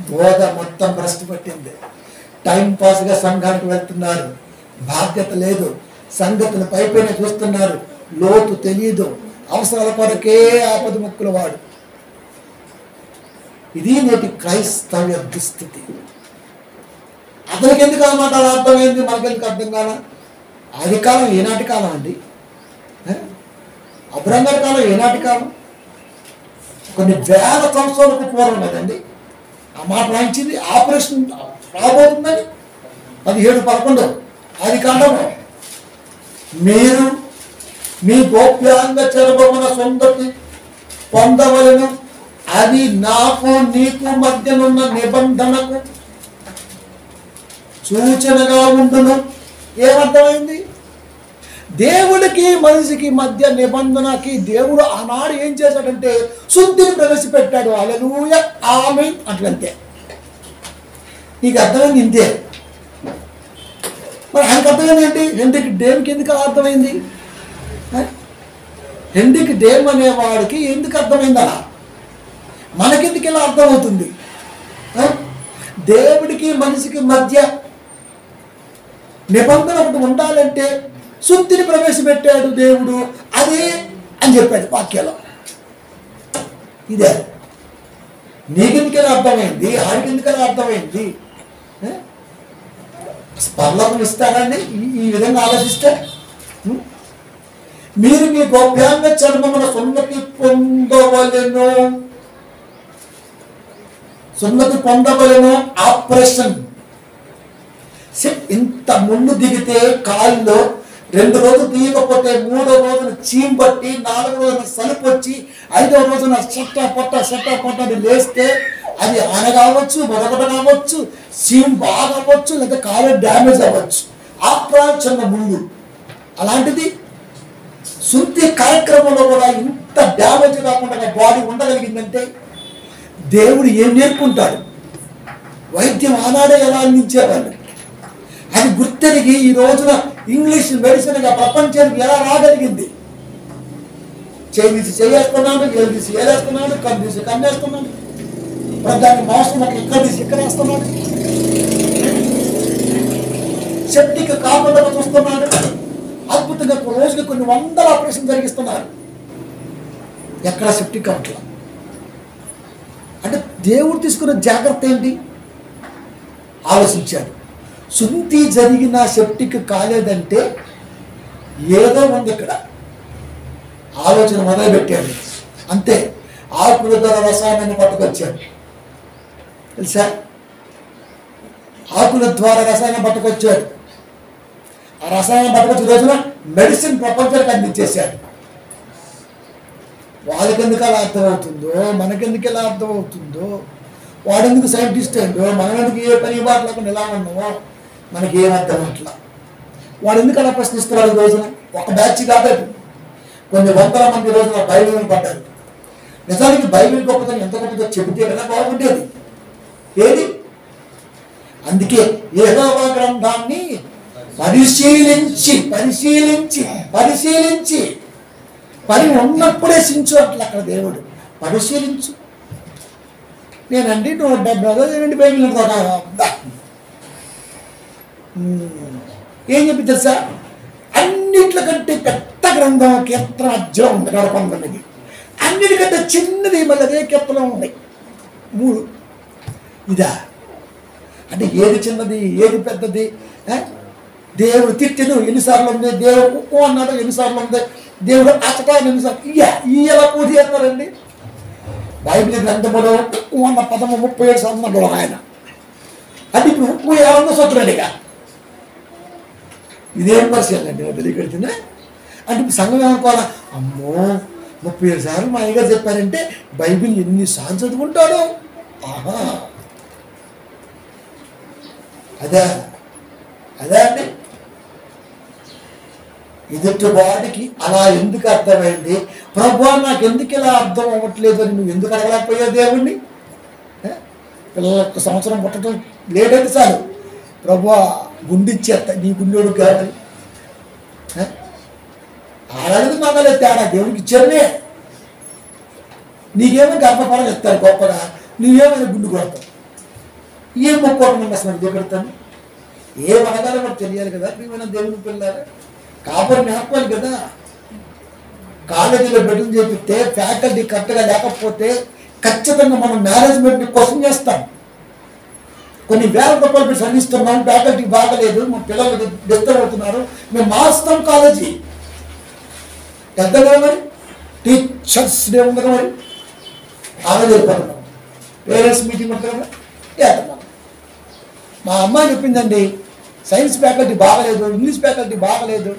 బోధ మొత్తం భ్రష్టు పట్టింది. టైం పాస్గా సంఘానికి వెళ్తున్నారు, బాధ్యత లేదు, సంగతులు పైపైన చూస్తున్నారు, లోతు తెలియదు, అవసరాల కొరకే ఆపద ముక్కుల వాడు. ఇది నేటి క్రైస్తవ్య దుస్థితి. అతనికి ఎందుకు అన్నమాట అర్థమైంది, మనకెందుకు అర్థం కాల? ఆది కాలం ఏనాటి కాలం అండి? అబ్రహం గారి కాలం ఏనాటి కాలం? కొన్ని వేల సంవత్సరాలకు పూర్వం కదండి ఆ మాట రాయించింది. ఆపరేషన్ రాబోతుందని 17-11 ఆది కాలంలో మీరు మీ గోప్యాంగ చెరబొమ్మన సొంతకి పొందవలను, అది నాకు నీకు మధ్యనున్న నిబంధనకు సూచనగా ఉండును. ఏమర్థమైంది? దేవుడికి మనిషికి మధ్య నిబంధనకి దేవుడు ఆనాడు ఏం చేశాడంటే శుద్ధిని ప్రవేశపెట్టాడు. హల్లెలూయా ఆమేన్ అట్లంతే. నీకు అర్థమైంది ఇంతే. మరి ఆయనకు అర్థమైంది ఏంటి? హెన్రిక్ డేమ్కి ఎందుకు అలా అర్థమైంది? హెన్రిక్ డేమ్ అనేవాడికి ఎందుకు అర్థమైందా? మనకెందుకు ఇలా అర్థమవుతుంది? దేవుడికి మనిషికి మధ్య నిబంధన ఒకటి ఉండాలంటే శుద్ధిని ప్రవేశపెట్టాడు దేవుడు, అదే అని చెప్పాడు వాక్యాలో. ఇదే నీకెందుకలా అర్థమైంది, ఆడికెందుకలా అర్థమైంది? పరలోకం ఇస్తారండి ఈ విధంగా ఆలోచిస్తే. మీరు మీ గోప్యాంగ చర్మమున సున్నతి పొందవలెను, సున్నతి పొందవలెను. ఆపరేషన్ ఇంత ముందు దిగితే కాళ్ళలో 2 రోజులు తీయకపోతే 3వ రోజున చీమ్ పట్టి 4వ రోజున సలుపు వచ్చి 5వ రోజున సెట్టా పొట్ట లేస్తే అది ఆన కావచ్చు, మరొకటి కావచ్చు, చీమ్ బాగా అవ్వచ్చు, లేదా కాలు డ్యామేజ్ అవ్వచ్చు. ఆపరేషన్ ముందు అలాంటిది శుద్ధి కార్యక్రమంలో కూడా ఇంత డ్యామేజ్ కాకుండా బాడీ ఉండగలిగిందంటే దేవుడు ఏం నేర్పుకుంటాడు? వైద్యం ఆనాడే ఎలా అందించేవాళ్ళు అది గుర్తెరిగి ఈ రోజున ఇంగ్లీష్ మెడిసిన్గా ప్రపంచానికి ఎలా రాగలిగింది? చేసి చేస్తున్నాడు, ఏది తీసి ఏలేస్తున్నాడు, కన్ను తీసి కన్నేస్తున్నాడు, దాన్ని మోసం ఇక్కడ తీసి ఇక్కడ వేస్తున్నాడు, సెప్టిక్ కాకుండా చూస్తున్నాడు. అద్భుతంగా రోజుకి కొన్ని 100 ఆపరేషన్ జరిగిస్తున్నారు. ఎక్కడ సెప్టిక్ అట్లా అంటే దేవుడు తీసుకున్న జాగ్రత్త ఏంటి? ఆలోచించాడు. శుద్ధి జరిగిన సెప్టిక్ కాలేదంటే ఏదో ఉంది ఇక్కడ. ఆలోచన మొదలుపెట్టాడు అంతే. ఆకుల ద్వారా రసాయనాన్ని పట్టుకొచ్చాడు తెలుసా? ఆకుల ద్వారా రసాయనం పట్టుకొచ్చాడు. ఆ రసాయనం పట్టుకొచ్చిన రోజున మెడిసిన్ ప్రపంచానికి అందించేశాడు. వాళ్ళకెందుకు అలా అర్థమవుతుందో, మనకెందుకు ఎలా అర్థమవుతుందో, వాడెందుకు సైంటిస్ట్ ఏంటో, మనకెందుకు ఏ పని బాటలకు ఎలా ఉన్నామో మనకి ఏం అర్థం అట్లా. వాడు ఎందుకు అలా ప్రశ్నిస్తున్నాడు? ఈ రోజున ఒక బ్యాచ్ కాదు, కొన్ని 100 మంది రోజున బైబిల్ని పడ్డారు. నిజానికి బైబిల్ గొప్పతనం ఎంత గొప్పదో చెబితే కదా బాగుండేది. ఏది? అందుకే యెహోవా గ్రంథాన్ని పరిశీలించి పని ఉన్నప్పుడే సించు అట్లా అక్కడ దేవుడు పరిశీలించు. నేనండి 170 బైబిల్ ఏం చెప్పి తెలుసా? అన్నింటికంటే పెద్ద గ్రంథం కీర్తన అధ్యాయం ఉంది 119. అన్నిటికంటే చిన్నది మళ్ళీ అదే కీర్తనం ఉన్నాయి 3. ఇదా అంటే ఏది చిన్నది ఏది పెద్దది? దేవుడు తిట్టెను ఎన్నిసార్లు ఉంది, దేవుడు ఉప్పు అన్నాడు ఎన్నిసార్లు ఉంది, దేవుడు అచట ఎన్నిసార్లు ఇలా పూజ చేస్తారండి. బైబిల్ గ్రంథంలో ఉప్పు అన్న పదము 37 సార్లు ఆయన. అంటే ఇప్పుడు ఉప్పు ఏమన్నా సొత్తులేడుగా ఇదేం పరిశీలన అండి తెలియకడుతున్నా. అంటే ఇప్పుడు సంఘం ఏమనుకోవాలా? అమ్మో 37 సార్లు మా అయ్యగారు చెప్పారంటే బైబిల్ ఎన్నిసార్లు చదువుకుంటాడు. ఆహా అదే అండి. ఎదుటి వాడికి అలా ఎందుకు అర్థమైంది? ప్రభువా నాకు ఎందుకు ఇలా అర్థం అవ్వట్లేదు అని నువ్వు ఎందుకు అడగలేకపోయావు దేవుణ్ణి? పిల్లలకు 1 సంవత్సరం పుట్టడం లేదంటే చాలు, ప్రభువా గుండిచ్చేస్తా నీ గుండెడు కావాలి. ఆడది మగలే తేడా దేవుడికి ఇచ్చారనే. నీకేమో గర్భఫలం ఇస్తారు గొప్పగా, నువ్వేమైనా గుండు కొడతావు. ఏం మొక్కోవడం అసలు చెబుతాను? ఏం అనగాలో మనకు తెలియాలి కదా. ప్రియమైన దేవుని పిల్లలు కాబట్టి నేర్పాలి కదా. కాలేజీలో బెడ్రూమ్ చేపిస్తే ఫ్యాకల్టీ కరెక్ట్గా లేకపోతే ఖచ్చితంగా మనం మేనేజ్మెంట్ని క్వశ్చన్ చేస్తాం. కొన్ని వేల రూపాయలు పెట్టి చదివిస్తున్నాం, ఫ్యాకల్టీ బాగలేదు, మా పిల్లలు డిస్టర్బ్ అవుతున్నారు, మేము మారుస్తాం కాలేజీ. పెద్దగా మరి టీచర్స్ డే ఉంది కదా, మరి కాలేజీ వెళ్ళిపోతున్నాం, పేరెంట్స్ మీటింగ్ ఉంటుంది కదా చేస్తున్నాం. మా అమ్మాయి చెప్పిందండి సైన్స్ ఫ్యాకల్టీ బాగలేదు, ఇంగ్లీష్ ఫ్యాకల్టీ బాగలేదు,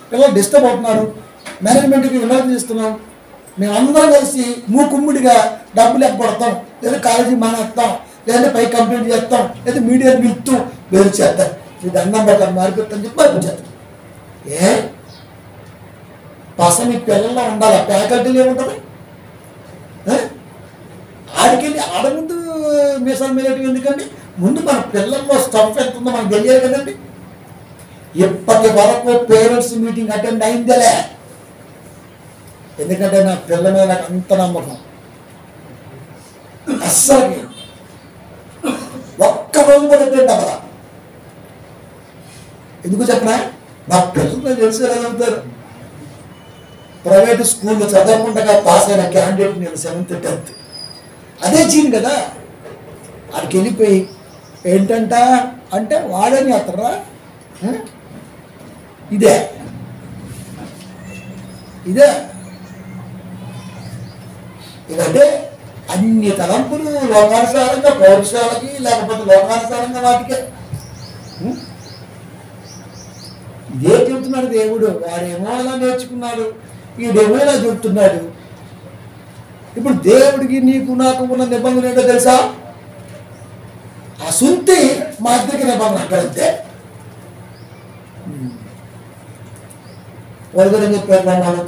పిల్లలు డిస్టర్బ్ అవుతున్నారు, మేనేజ్మెంట్కి వినోదం చేస్తున్నాం, మేమందరం కలిసి మూకుమ్ముడిగా డబ్బులు ఎక్కబడతాం లేదా కాలేజీ మానేస్తాం లేదంటే పై కంప్లీట్ చేస్తాం, లేదా మీడియాని పిలుస్తూ వేరు చేస్తాం, ఇది అన్నం పడతాం మారిపోతాం చెప్పి పంపించేస్తాం. ఏ పస మీ పిల్లల్లో ఉండాలి, ఫ్యాకల్టీలు ఏముంటుంది? ఆడికెళ్ళి ఆడ ముందు మీసాలు మేలేటివి ఎందుకండి? ముందు మన పిల్లల్లో స్టఫ్ ఎంత ఉందో మనకు తెలియాలి కదండి. ఇప్పటి వరకు పేరెంట్స్ మీటింగ్ అటెండ్ అయిందేలే, ఎందుకంటే నా పిల్లల మీద నాకు అంత నమ్మకం. అస్సలు ఒక్కరోజు కూడా అటెండ్ అవ్వరా. ఎందుకు చెప్పనా? నా పిల్లలు తెలిసి చదువుతారు. ప్రైవేట్ స్కూల్లో చదవకుండా పాస్ అయిన క్యాండిడేట్ నేను 7th 10th అదే జీన్ కదా. వాడికి వెళ్ళిపోయి ఏంటంట అంటే వాడని అతరా ఇదే ఇదే ఇదంటే అన్ని తలంపులు లోకానుసారంగా పౌరుషాలకి, లేకపోతే లోకానుసారంగా వాటికే. ఇదే చెబుతున్నాడు దేవుడు. వాడేమో అలా నేర్చుకున్నాడు, ఈడేమో ఇలా చెబుతున్నాడు. ఇప్పుడు దేవుడికి నీకు నాకు ఉన్న నిబంధన ఏంటో తెలుసా? ఆ సుంతి మా ఇద్దరికి నిబంధన అక్కడంతే. వాళ్ళు కూడా చెప్పారు, మనం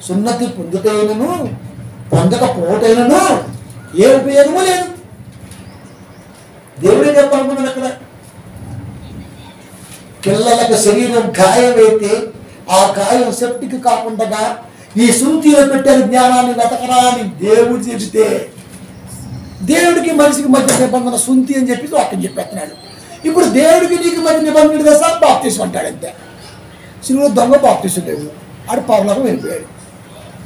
సున్నతి పొందుటైనను పొందకపోవటైనను ఏ ఉపయోగమూ లేదు. దేవుడే చెప్పాలనుకున్నాడు అక్కడ. పిల్లలకు శరీరం గాయమైతే ఆ గాయం సెప్టిక్ కాకుండా ఈ సుంతిలో పెట్టిన జ్ఞానాన్ని వెతకరా అని దేవుడు చెబితే, దేవుడికి మనిషికి మధ్య నిబంధన సుంతి అని చెప్పి వాక్యం చెప్పేస్తున్నాడు. ఇప్పుడు దేవుడికి నీకు మధ్య నిబంధన కదా బాప్తీసం అంటాడు అంతే. శివుడు దొంగ బాప్తీసం లేవు, ఆడు పరలోకం వెళ్ళిపోయాడు,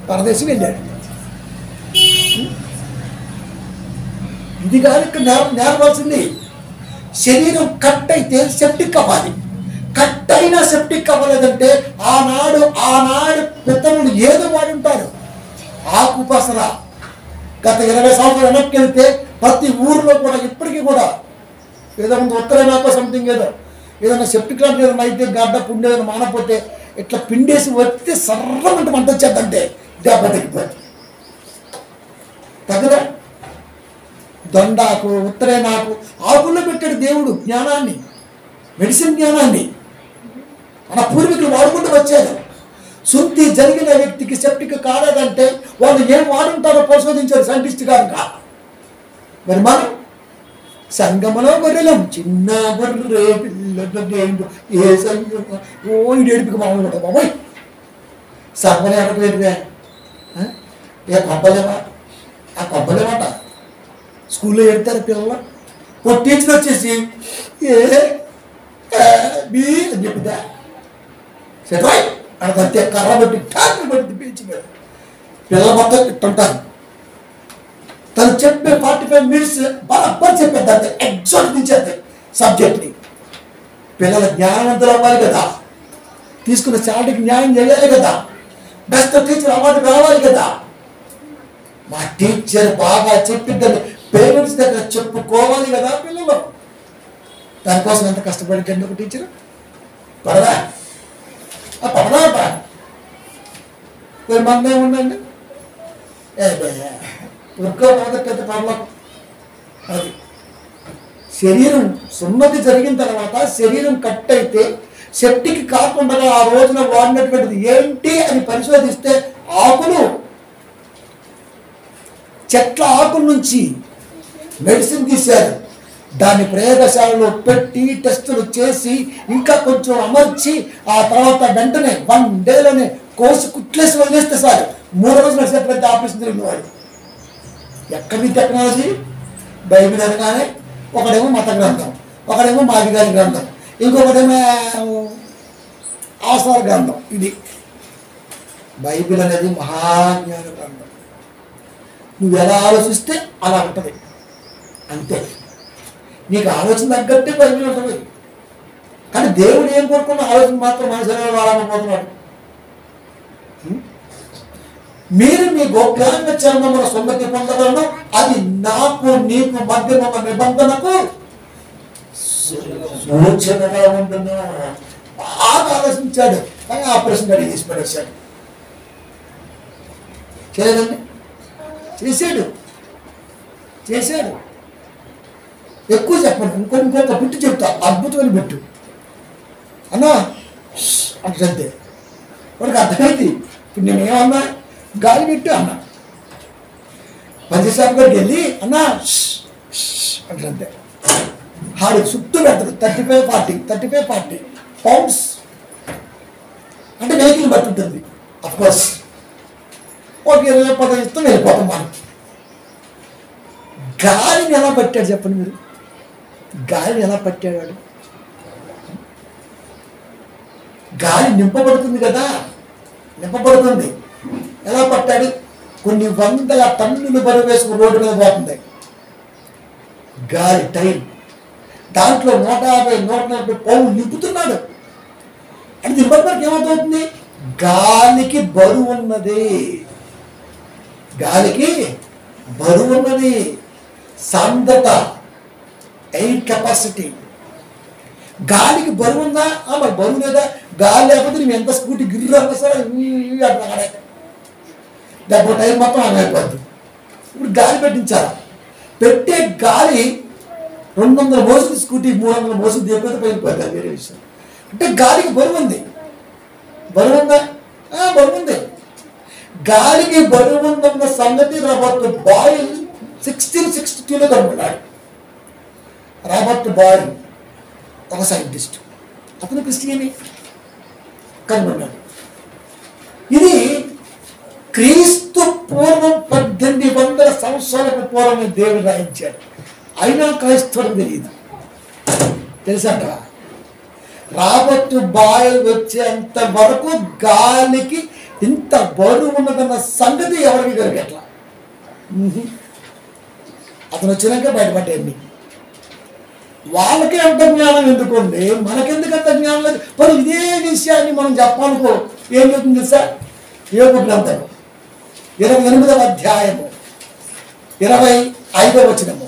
పరదేశం వెళ్ళాడు. ఇది కాదు ఇక్కడ నేర్పాల్సింది. శరీరం కట్ అయితే సెప్టిక్ అవ్వాలి. కట్ అయినా సెప్టిక్ అవ్వలేదంటే ఆనాడు పితరులు ఏదో వాడి ఉంటారు. ఆకు పసర గత 20 సంవత్సరాలు వెనక్కి వెళ్తే ప్రతి ఊరిలో కూడా ఇప్పటికీ కూడా ఏదో ముందు ఉత్తరైనాకో సంథింగ్ ఏదైనా సెప్టిక్ లాంటి ఏదైనా అయితే గడ్డ పుండి ఏదైనా మానపోతే ఇట్లా పిండేసి వస్తే సర్రమంటే మంట వచ్చేద్దంటే దెబ్బ తగ్గిపోతుంది. తగ్గదా? దొండాకు, ఉత్తరైనాకు, ఆకుల్లో పెట్టాడు దేవుడు జ్ఞానాన్ని, మెడిసిన్ జ్ఞానాన్ని. మన పూర్వీకులు వాడుకుంటూ వచ్చారు. సుంతి జరిగిన వ్యక్తికి సెప్టిక్ కాలేదంటే వాళ్ళు ఏం వాడుంటారో పరిశోధించారు సైంటిస్ట్ గారు. మరి మనం సంగమలో గొర్రెలం, చిన్న గొర్రె పిల్లలు ఏ సంగం ఏడిపికి మామూలు కూడా బాబోయ్ సంగమని ఎడకలేదుగా ఏ కొబ్బలేవా? ఆ కొబ్బలేమాట స్కూల్లో ఎడతారు పిల్లలు. ఒక టీచర్ వచ్చేసి బి అని చెప్తా సెట్రాయ్ అదంతే కర్ర బట్టి ఠాకులు బట్టి పీల్చిపోయారు. పిల్లల మొత్తం ఇట్టుంటారు. తను చెప్పే 45 minutes బరబ్బర్ చెప్పేది అంతే, ఎగ్జాక్ట్ దించేది సబ్జెక్ట్ని. పిల్లల జ్ఞానవంతులు అవ్వాలి కదా, తీసుకున్న చాటికి న్యాయం చేయాలి కదా, బెస్ట్ టీచర్ అవార్డు రావాలి కదా. మా టీచర్ బాగా చెప్పిందని పేరెంట్స్ దగ్గర చెప్పుకోవాలి కదా పిల్లలు. దానికోసం ఎంత కష్టపడి ఒక టీచర్ పడదా పడదా మన ఏముందండి ఉరుకోపోతే పెద్ద పర్వం. అది శరీరం సున్నతి జరిగిన తర్వాత శరీరం కట్ అయితే సెప్టిక్ కాకుండా ఆ రోజున వాడినటువంటిది ఏంటి అని పరిశోధిస్తే ఆకులు, చెట్ల ఆకుల నుంచి మెడిసిన్ తీశారు. దాన్ని ప్రయోగశాలలో పెట్టి టెస్టులు చేసి ఇంకా కొంచెం అమర్చి ఆ తర్వాత వెంటనే 1 dayలోనే కోసి కుట్లేసి వదిలేస్తే సార్ 3 రోజులు నడిచే పెద్ద ఆపరేషన్ జరిగిన వాడు. ఎక్కడి టెక్నాలజీ? బైబిల్ అనగానే ఒకడేమో మత గ్రంథం, ఒకడేమో మాదిగారి గ్రంథం, ఇంకొకటేమో ఆసార గ్రంథం. ఇది బైబిల్ అనేది మహాజ్ఞాన గ్రంథం. నువ్వు ఎలా ఆలోచిస్తే అలా ఉంటుంది అంతే. నీకు ఆలోచన తగ్గట్టే బైబిల్ ఉంటుంది. కానీ దేవుడు ఏం కోరుకున్న ఆలోచన మాత్రం మనుషులు వాడాలనుకుంటున్నాడు. మీరు మీ గోప్యాంగ చర్మముల సున్నతి పొందగలను, అది నాకు నీకు మధ్య ఉన్న నిబంధనకు సూచనగా ఉంటున్నా. బాగా ఆలోచించాడు, కానీ ఆపరేషన్ రెడీ చేసి పడేశాడు. చేయలేదండి, చేశాడు. ఎక్కువ చెప్పండి, ఇంకొక బిట్టు చెప్తా, అద్భుతమైన బిట్టు అన్నా అంటే వాడికి అర్థమైంది. ఇప్పుడు నేనేమన్నా గాలి పెట్టు అన్నా, పంచసాప్ గారికి వెళ్ళి అన్నా అంటే హాడు చుట్టూ పెడతాడు 35-40 పౌండ్స్ అంటే వెహికల్ బట్టి ఉంటుంది. అఫ్కోర్స్ ఒక 20-15 ఇస్తాం వెళ్ళిపోతాం మనం. గాలిని ఎలా పట్టాడు చెప్పండి మీరు? గాలిని ఎలా పట్టాడు వాడు? గాలి నింపబడుతుంది కదా, నింపబడుతుంది. ఎలా పట్టాడు? కొన్ని 100 టన్నులు బరువు వేసుకుని రోడ్డు మీద పోతుంది గాలి టైం. దాంట్లో 150-140 పౌండ్లు నింపుతున్నాడు. అంటే నింపడానికి ఏమవుతుంది? గాలికి బరువు ఉన్నది, గాలికి బరువు ఉన్నది. సాంద్రత, ఎయిర్ కెపాసిటీ. గాలికి బరువు ఉందా? మరి బరువు లేదా? గాలి లేకపోతే నువ్వు ఎంత స్కూటీ గిర్రు అన్నా సరే అక్కడ డబ్బు టైం మొత్తం అయిపోద్ది. ఇప్పుడు గాలి పెట్టించాలి. పెట్టే గాలి 200 మోసులు స్కూటీ 300 మోసులు దిగిపోతే పైపోతుంది, వేరే విషయం. అంటే గాలికి బరువు ఉంది. బరువు ఉందా? బరువు ఉంది. గాలికి బరువు ఉందన్న సంగతి రాబర్ట్ బాయిల్ 1662లో కనుగొన్నాడు. రాబర్ట్ బాయిల్ ఒక సైంటిస్ట్, అతను క్రిస్టియన్ కనుగొన్నాడు. ఇది క్రీస్తు పూర్వం 1800 సంవత్సరాలకు పూర్వమే దేవుడు రాయించాడు. అయినా క్రైస్తవులకు తెలియదు. తెలుసంట రాబర్ట్ బాయిల్ వచ్చేంత వరకు గాలికి ఇంత బరువు ఉన్నదన్న సంగతి ఎవరికి కలిగట్లా. అతను వచ్చినాక బయటపడ్డాయి. వాళ్ళకే అంత జ్ఞానం ఎందుకుంది, మనకెందుకు అంత జ్ఞానం లేదు? మరి ఇదే విషయాన్ని మనం చెప్పాలనుకో ఏం చెప్తుంది సార్? యోబు గ్రంథం 28వ అధ్యాయము 25వ వచనము.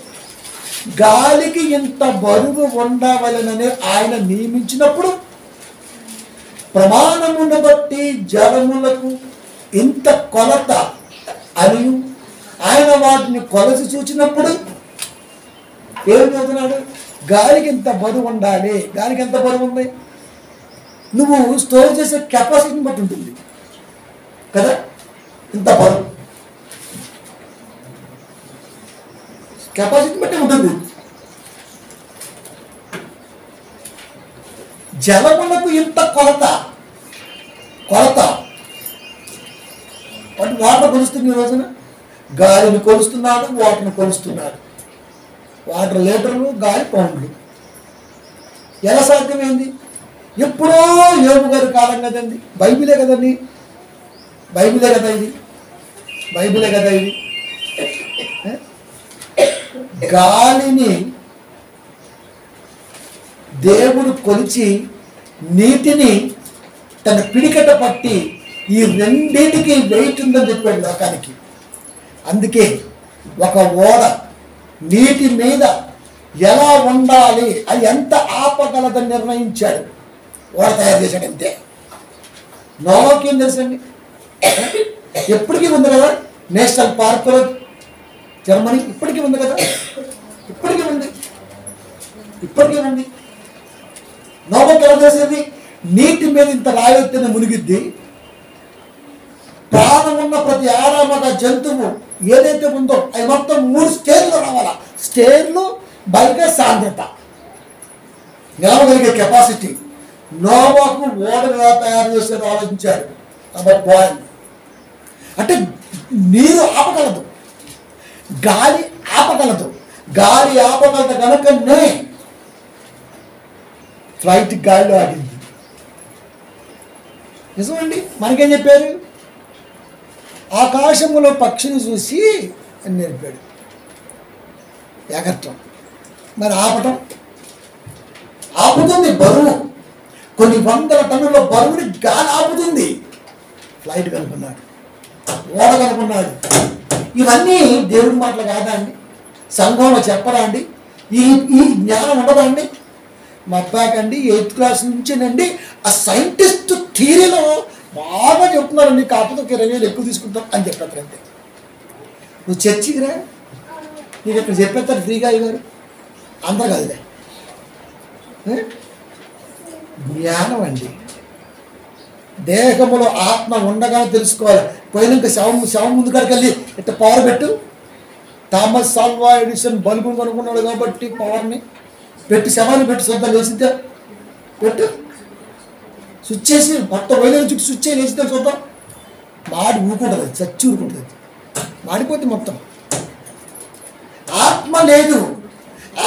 గాలికి ఇంత బరువు ఉండవలనని ఆయన నియమించినప్పుడు ప్రమాణమును బట్టి జలములకు ఇంత కొలత అని ఆయన వాటిని కొలసి చూచినప్పుడు ఏం చదువుతున్నాడు? గాలికి ఇంత బరువు ఉండాలి. గాలికి ఎంత బరువు ఉంది? నువ్వు స్టోర్ చేసే కెపాసిటీని బట్టి ఉంటుంది కదా. ఇంత బరువు కెపాసిటీ బట్టి ఉంటుంది. జలములకు ఇంత కొలత వాటర్ కొలుస్తుంది. ఈ రోజున గాలిని కొలుస్తున్నాడు, వాటర్ని కొలుస్తున్నాడు. వాటర్ లీటర్లు, గాలి పౌండ్లు. ఎలా సాధ్యమైంది? ఎప్పుడో యోబు గారి కాలం కదండి. బైబిలే కదండి, బైబిలే కదా ఇది, బైబిలే కదా ఇది. గాలిని దేవుడు కొలిచి నీటిని తన పిడికట పట్టి ఈ రెండింటికి వెయిట్ ఉందని చెప్పాడు లోకానికి. అందుకే ఒక ఓడ నీటి మీద ఎలా ఉండాలి, అది ఎంత ఆపగలదని నిర్ణయించాడు. ఓడ తయారు చేశాడు అంతే. నోవాకి ఏం తెలుసండి? ఎప్పటికీ ఉంది కదా నేషనల్ పార్కులో జర్మనీ, ఇప్పటికీ ఉంది కదా, ఇప్పటికీ ఉంది. నోవాకి ఎలా చేసేది? నీటి మీద ఇంత రాయొత్తిన మునిగిద్ది. ప్రాణం ఉన్న ప్రతి ఆరామక జంతువు ఏదైతే ఉందో అది మొత్తం 3 స్టేర్లు రావాలా. స్టేర్లు బయట సాంద్రత, నిలవగలిగే కెపాసిటీ. నోవాకు ఓడగా తయారు చేసేది ఆలోచించాడు. బాయిల్ అంటే నీరు ఆపగలదు, గాలి ఆపగలదు. గాలి ఆపగలదు కనుకనే ఫ్లైట్ గాలిలో ఆగింది. నిజమండి. మనకేం చెప్పారు? ఆకాశంలో పక్షిని చూసి అని నేర్పాడు. ఎగరటం, మరి ఆపటం ఆపుతుంది. బరువు కొన్ని 100 టన్నుల బరువుని గాలి ఆపుతుంది. ఫ్లైట్ కనుక్కున్నాడు, ఓడ కనుక్కున్నాడు. ఇవన్నీ దేవుడి మాటలు కాదా అండి? సంఘంలో చెప్పరా అండి? ఈ జ్ఞానం ఉండదా అండి? మా అబ్బాయికండి 8th క్లాస్ నుంచేనండి ఆ సైంటిస్ట్ థియరీలో బాగా చెప్తున్నారండి, కాకపోతే ఒక 20,000 ఎక్కువ తీసుకుంటాం అని చెప్పారు. అంతే. నువ్వు చర్చికి రా, నీకు ఇక్కడ చెప్పేస్తారు ఫ్రీగా అయ్యారు. అందరు కదిలే జ్ఞానం అండి. దేహములో ఆత్మ ఉండగానే తెలుసుకోవాలి. పోయినాక శవం ముందు కాడికి వెళ్ళి ఇట్లా పవర్ పెట్టు. థామస్ ఆల్వా ఎడిసన్ బల్బు కనుక్కున్నాడు కాబట్టి పవర్ని పెట్టి శవాన్ని పెట్టి సొంతం లేచిద్దా పెట్టు. స్విచ్ చేసి మొత్తం పోయిన చుట్టూ స్విచ్ చేసి లేచిద్దా చూద్దాం. మాడి ఊరుకుంటుంది, చచ్చి ఊరుకుంటుంది, మాడిపోతే మొత్తం. ఆత్మ లేదు.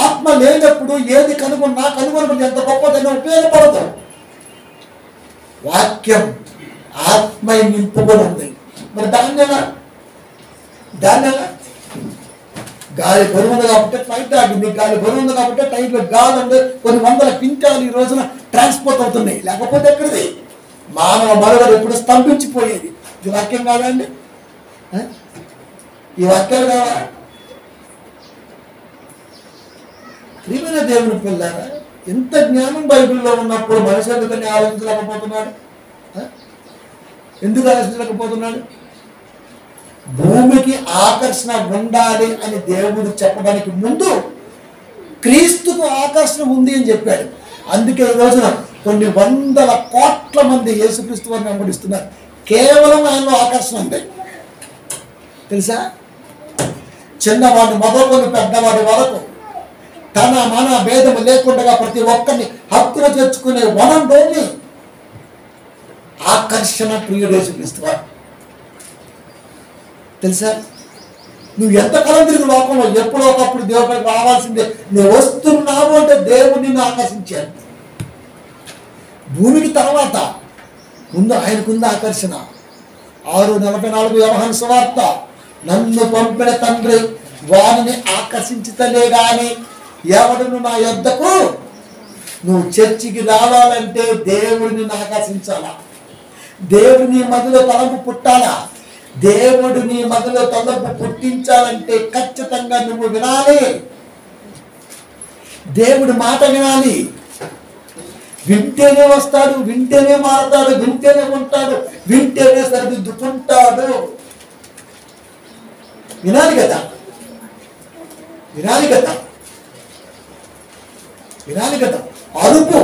ఆత్మ లేనప్పుడు ఏది కనుగొనబడి ఎంత గొప్పదైనా ఉపయోగపడదు. వాక్యం ఆత్మ నింపుకొని ఉంది. మరి దాన్ని ఎలా గాలి బరువు ఉంది కాబట్టి ఫ్లైట్ ఆగింది, గాలి బరువు ఉంది కాబట్టి టైంలో గాలి ఉంది. కొన్ని వందల క్వింటాలు ఈ రోజున ట్రాన్స్పోర్ట్ అవుతున్నాయి. లేకపోతే ఎక్కడిది మానవ మనుగడ ఎప్పుడు స్తంభించిపోయేది. ఇది వాక్యం కాదండి? ఈ వాక్యాలు కావా? ప్రియమైన దేవుని పిల్లారా, ఎంత జ్ఞానం బైబిల్లో ఉన్నప్పుడు మనిషి ఎందుకని ఆలోచించలేకపోతున్నాడు? ఎందుకు ఆలోచించలేకపోతున్నాడు? భూమికి ఆకర్షణ ఉండాలి అని దేవుడు చెప్పడానికి ముందు క్రీస్తుకు ఆకర్షణ ఉంది అని చెప్పాడు. అందుకే ఈ రోజున కొన్ని వందల కోట్ల మంది యేసుక్రీస్తు వారిని వెంబడిస్తున్నారు. కేవలం ఆయనలో ఆకర్షణ ఉంది. తెలుసా? చిన్నవాడి మొదలుకొని పెద్దవాడి వరకు తన మన భేదము లేకుండా ప్రతి ఒక్కరిని హక్కున తెచ్చుకునే వనంలోని ఆకర్షణ ప్రియుడు యేసుక్రీస్తు వారు. తెలుసా? నువ్వు ఎంతకాలం తిరిగి లోకంలో ఎప్పుడో ఒకప్పుడు దేవుడికి రావాల్సిందే. నువ్వు వస్తున్నావు అంటే దేవుడు నిన్ను ఆకర్షించాడు. భూమికి తర్వాత ముందు ఆయనకుంది ఆకర్షణ. 6:44 యోహాను సువార్త. నన్ను పంపిన తండ్రి వారిని ఆకర్షించుతలే గాని ఎవడును నా యొద్దకు. నువ్వు చర్చికి రావాలంటే దేవుడు నిన్ను ఆకర్షించాలా? దేవుడు నీ మధ్యలో తలంపు పుట్టాలా? దేవుడు నీ మధ్యలో తలంపు పుట్టించాలంటే ఖచ్చితంగా నువ్వు వినాలి. దేవుడు మాట వినాలి. వింటేనే వస్తాడు, వింటేనే మారతాడు, వింటేనే ఉంటాడు, వింటేనే సరిదిద్దుకుంటాడు. వినాలి కదా, వినాలి కదా, వినాలి కదా. అరుపు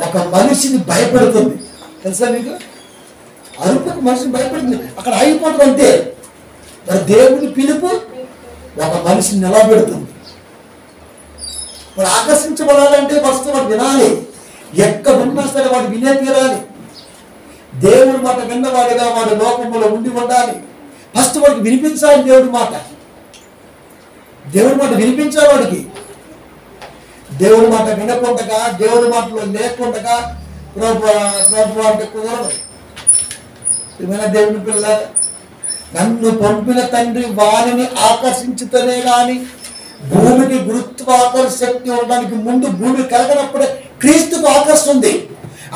ఒక మనిషిని భయపెడుతుంది. తెలుసా మీకు? అరుపుకు మనిషిని భయపెడుతుంది, అక్కడ ఆగిపోతుంది అంతే. మరి దేవుని పిలుపు ఒక మనిషిని నిలబెడుతుంది. వాడు ఆకర్షించబడాలంటే ఫస్ట్ వాడు వినాలి. ఎక్కడున్నా సరే వాడు వినే తీరాలి. దేవుడి మాట విన్నవాడిగా వాడు లోకంలో ఉండి ఉండాలి. ఫస్ట్ వాడికి వినిపించాలి దేవుడి మాట. దేవుడి మాట వినిపించాలి వాడికి. దేవుడి మాట వినకుండా, దేవుడి మాటలో లేకుండా ప్రభు అంటే కుదరదు. ఏమైనా దేవుని పిల్ల, నన్ను పంపిన తండ్రి వారిని ఆకర్షించుతనే కానీ భూమికి గురుత్వాకర్షణ శక్తి ఉండడానికి ముందు భూమి కలగనప్పుడే క్రీస్తుకు ఆకర్షణ ఉంది.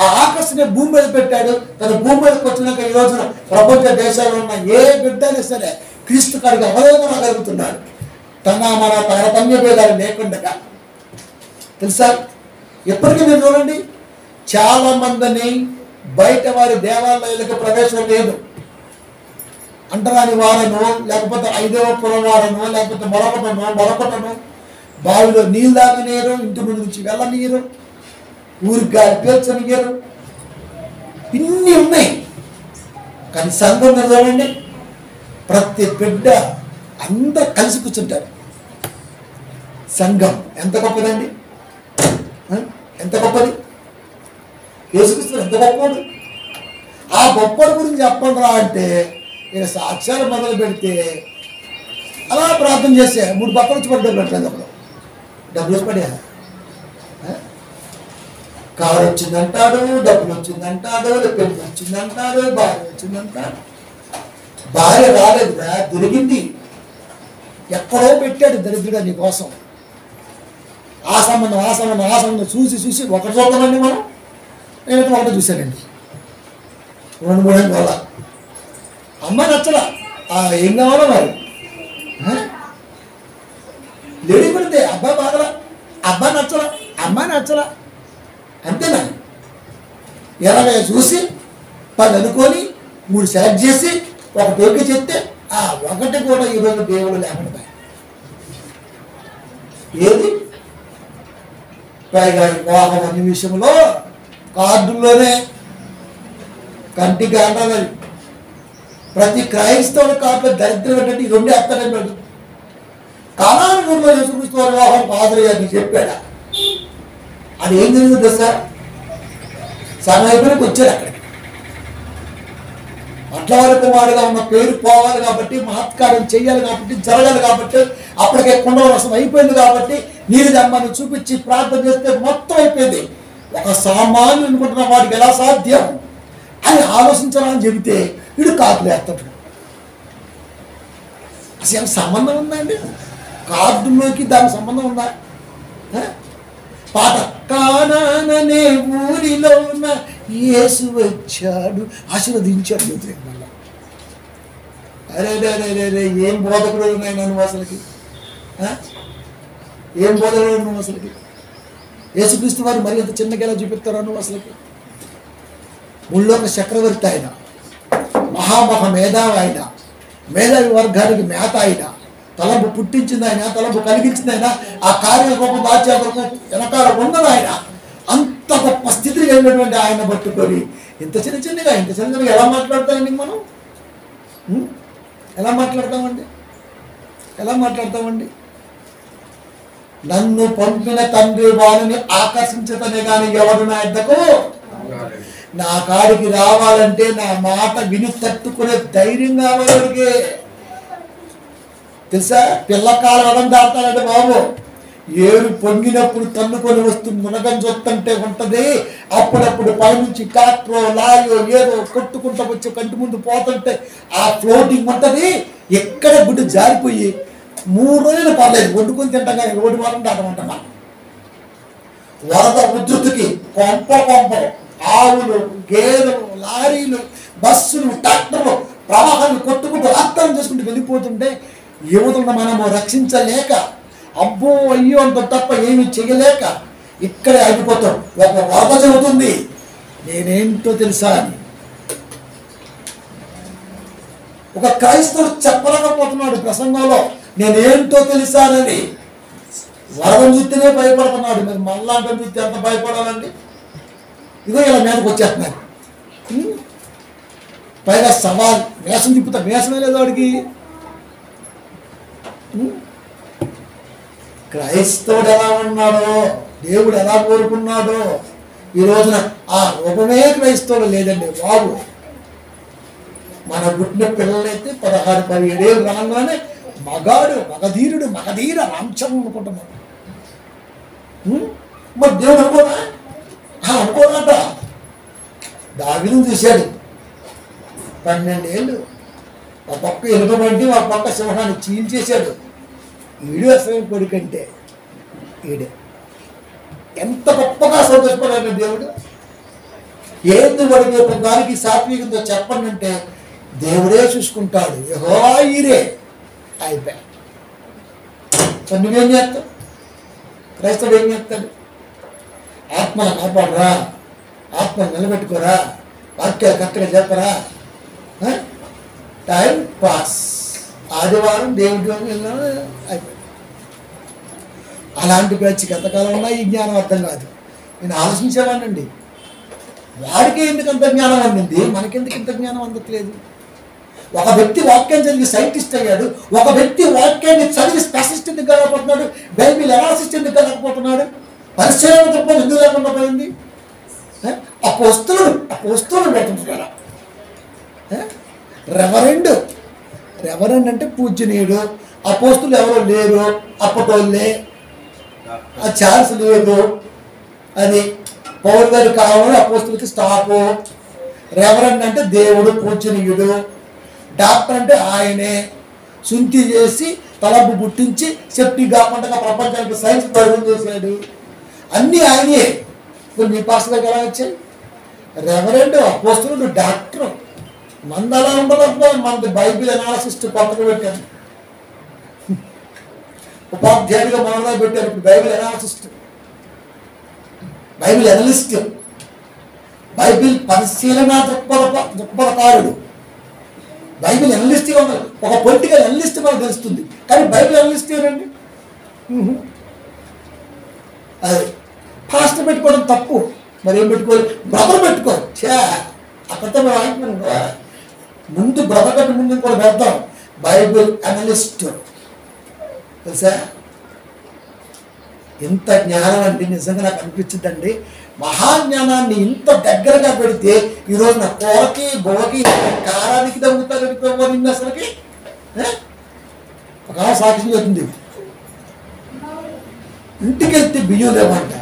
ఆ ఆకర్షణ భూమి మీద పెట్టాడు. తన భూమి మీదకి వచ్చినాక ఈ రోజున ప్రపంచ దేశాల్లో ఉన్న ఏ బిడ్డైనా సరే క్రీస్తు కాడికి అవలేకగలుగుతున్నాడు. మన తారతమ్య భేదాలు లేకుండా. తెలుసా? ఎప్పటికీ మీరు చూడండి, చాలా మందిని బయట వారి దేవాలయాలకు ప్రవేశం లేదు. అంటరాని వారను, లేకపోతే 5వ పురం వారను, లేకపోతే మరొకటను బావిలో నీళ్ళు తాగనీరు, ఇంటి ముందు నుంచి వెళ్ళనీరు, ఊరికి గాలి పీల్చనీరు. ఇన్ని ఉన్నాయి. కానీ సంఘం చూడండి, ప్రతి బిడ్డ అందరూ కలిసి కూర్చుంటారు. సంఘం ఎంత గొప్పదండి, ఎంత గొప్పది. యేసుక్రీస్తు ఎంత గొప్పవాడు. ఆ గొప్పడి గురించి చెప్పండి రా అంటే ఇక సాక్ష్యాలు మొదలు పెడితే అలా ప్రార్థన చేస్తే 3 పక్కల నుంచి పడి పెట్టలేదు. అప్పుడు డబ్బులు వచ్చి పడా, కారు వచ్చిందంటాడు, డబ్బులు వచ్చిందంటాడు, పెళ్లి వచ్చిందంటాడు, భార్య వచ్చిందంటాడు. భార్య రాలేదురా, దొరికింది. ఎక్కడో పెట్టాడు దరిద్రుడు నీ కోసం. ఆ సంబంధం చూసి ఒకటి చూద్దామండి మనం. నేనైతే ఒకటే చూశానండి, 2-3 ఏళ్ళ వల్ల. అమ్మాయి నచ్చలా, ఏం కావాలో మరి లేడీ పడితే అబ్బాయి బాగలా, అమ్మాయి నచ్చలా అంతేనా? ఎలాగ చూసి 10 అనుకొని 3 సెలెక్ట్ చేసి ఒకటి ఓకే చెప్తే ఆ ఒకటి కూడా ఈరోజు దేవుడు లేకుండా ఏది పైగా వివాహం అనే విషయంలో కార్డుల్లోనే కంటికి అంటారు. ప్రతి క్రైస్తవుడి కార్డులో దరిద్రం ఏంటంటే ఈ రెండే అర్థమన్నాడు. కానాను ఊరిలో యేసుక్రీస్తు వారి వివాహం కాదురయ్యని చెప్పాడా? అది ఏం జరిగింది తెలుసా? సమయంలోకి వచ్చాడు అక్కడికి. అట్లవారి కుమారుడుగా ఉన్న పేరు పోవాలి కాబట్టి, మహత్కారం చెయ్యాలి కాబట్టి, జరగాలి కాబట్టి, అప్పటికే కుండవరసం అయిపోయింది కాబట్టి నీరు దమ్మని చూపించి ప్రార్థన చేస్తే మొత్తం అయిపోయింది. ఒక సామాన్యుడు అనుకుంటున్న వాడికి ఎలా సాధ్యం అని ఆలోచించాలని చెబితే వీడు కాకులు వేస్తాడు. అసలు సంబంధం ఉందండి? కార్డులోకి దానికి సంబంధం ఉందా? పాట కానాననే ఊరిలో ఉన్న యేసు వచ్చాడు, ఆశీర్వదించాడు. మళ్ళా అరే రే ఏం బోధకుడు ఉన్నాయి నన్ను అసలుకి, ఏం బోధకుడు నువ్వు అసలుకి? యేసుక్రీస్తు వారు మరి ఎంత చిన్నగా ఎలా చూపిస్తారా నువ్వు అసలుకి? ముల్లోక చక్రవర్తి ఆయన, మహామహ మేధావి ఆయన, మేధావి వర్గానికి మేత ఆయన, తలంపు పుట్టించింది ఆయన, తలంపు కలిగించింది ఆయన, ఆ కార్యరూపం దాచే వరకు వెనకాల ఉన్నది ఆయన. అంత గొప్ప స్థితికి వెళ్ళినటువంటి ఆయన పట్టుకొని ఇంత చిన్నగా ఎలా మాట్లాడతామండి మనం? ఎలా మాట్లాడతామండి? నన్ను పంపిన తండ్రి వారిని ఆకర్షించతనే కానీ ఎవరు నా ఇద్దకు నా కాడికి రావాలంటే నా మాట విని తట్టుకునే ధైర్యం కావాలి. తెలుసా? పిల్లకాల వడం దాటాలంటే బాబు, ఏరు పొంగినప్పుడు తన్నుకొని వస్తుంది మునగం చొత్తంటే ఉంటుంది. అప్పుడప్పుడు పైనుంచి కాట్రో లాయో ఏదో కొట్టుకుంటూ వచ్చి కంటి ముందు పోతుంటే ఆ ఫ్లోటింగ్ ఉంటుంది. ఎక్కడ గుడ్డు జారిపోయి 3 రోజులు పర్లేదు, వండుకొని తింటాం కానీ రోడ్డు మాత్రం దాటమంటామా? వరద ఉద్ధృతికి కొంపలు, ఆవులు, గేదెలు, లారీలు, బస్సులు, ట్రాక్టర్లు ప్రవాహాన్ని కొట్టుకుంటూ రక్తం చేసుకుంటూ వెళ్ళిపోతుంటే యువతలను మనము రక్షించలేక, అబ్బో అయ్యో అంత తప్ప ఏమి చేయలేక ఇక్కడే ఆగిపోతాం. ఒక వరద చెబుతుంది నేనేంటో తెలుసా అని. ఒక క్రైస్తవుడు చెప్పలేకపోతున్నాడు ప్రసంగంలో నేనేంటో తెలుసానని. వరద చూస్తేనే భయపడుతున్నాడు, మరి మళ్ళా అంటే చూస్తే ఎంత భయపడాలండి? ఇదో ఇలా మీదకి వచ్చేస్తున్నారు. పైగా సవాల్, మేసం తిప్పుతా, మేసమే లేదు వాడికి. క్రైస్తవుడు ఎలా ఉన్నాడో, దేవుడు ఎలా కోరుకున్నాడో ఈ రోజున ఆ రూపమే క్రైస్తవుడు లేదండి బాబు. మన పుట్టిన పిల్లలైతే 16-17 ఏళ్ళు రాగానే మగాడు, మగధీరుడు, మగధీర రాంచం అనుకుంటున్నాడు. మరి దేవుడు అనుకోనట. దావీదు చూశాడు, 12 ఏళ్ళు ఒక పక్క ఎలుకబంటి, ఒక పక్క సింహాన్ని చీల్చేశాడు. ఈడు అసలు కొడుకంటే ఈడే ఎంత గొప్పగా సంతోషపడాడు దేవుడు. ఏంది వాడికి ఒక దానికి సాత్వికంతో చెప్పండి అంటే దేవుడే చూసుకుంటాడు. యెహోవా ఈరే అయిపోయా. నువ్వేం చేస్తావు? క్రైస్తవుడు ఏం చేస్తాడు? ఆత్మను కాపాడరా, ఆత్మను నిలబెట్టుకోరా, వాక్యాలు కరెక్ట్గా చెప్పరా, టైం పాస్. ఆదివారం దేవుడి అయిపోయింది. అలాంటి బ్యాచ్కి ఎంతకాలం ఉన్నా ఈ జ్ఞానం అర్థం కాదు. నేను ఆలోచించేవాడినండి, వాడికి ఎందుకు అంత జ్ఞానం అందింది, మనకెందుకు ఇంత జ్ఞానం అందట్లేదు? ఒక వ్యక్తి వాక్యం చదివి సైంటిస్ట్ అయ్యాడు, ఒక వ్యక్తి వాక్యాన్ని చదివి స్పెషలిస్ట్ ఎందుకు కాలేకపోతున్నాడు, బైబిల్ ఎనాలిసిస్ట్ ఎందుకు కాలేకపోతున్నాడు, పరిశీలన తప్ప ఎందుకు లేకుండా పోయింది? అపోస్తులు పెడుతుంటారా? రెవరెండ్ అంటే పూజనీయుడు. అపోస్తులు ఎవరో లేరు, అప్పటోళ్ళే, ఆ ఛాన్స్ లేదు. అది పౌరు గారు కావాలి, అపోస్తులకి స్టాపు. రెవరెండ్ అంటే దేవుడు, పూజనీయుడు. డాక్టర్ అంటే ఆయనే, శుంఠి చేసి తలపు పుట్టించి సెఫ్టీ కాకుండా ప్రపంచానికి సైన్స్ ప్రయోగం చేశాడు. అన్నీ ఆయనే. ఇప్పుడు మీ పాస్టర్ గారికి ఎలా వచ్చాయి? రెవరెండ్, అపోస్తులు, డాక్టర్. మంది అలా ఉండదు. మనకి బైబిల్ ఎనాలిసిస్ట్ కొత్తగా పెట్టారు, ఉపాధ్యాయుడిగా మనలో పెట్టారు. ఇప్పుడు బైబిల్ ఎనాలిసిస్ట్, బైబిల్ ఎనలిస్ట్, బైబిల్ పరిశీలన దృక్పథకారుడు. బైబిల్ ఎనలిస్ట్గా ఉండదు. ఒక పొలిటికల్ ఎనలిస్ట్ మనకు తెలుస్తుంది, కానీ బైబిల్ ఎనలిస్ట్ ఏనండి. అది పాస్టర్ పెట్టుకోవడం తప్పు. మరి ఏం పెట్టుకోవాలి? బ్రదర్ పెట్టుకో. అక్కడితో మేము ఆగిపోయినా ముందు బ్రదర్ కంటే ముందు కూడా పెడతాం బైబిల్ అనలిస్ట్. తెలుసా? ఇంత జ్ఞానం అండి నిజంగా నాకు అనిపించిందండి. మహాజ్ఞానాన్ని ఇంత దగ్గరగా పెడితే ఈరోజు నా కూరకి బొవకి కారానికి తగ్గుతారు నిన్న అసలుకి ఒక సాక్షి అవుతుంది. ఇంటికి వెళ్తే బియ్యం లేవంట.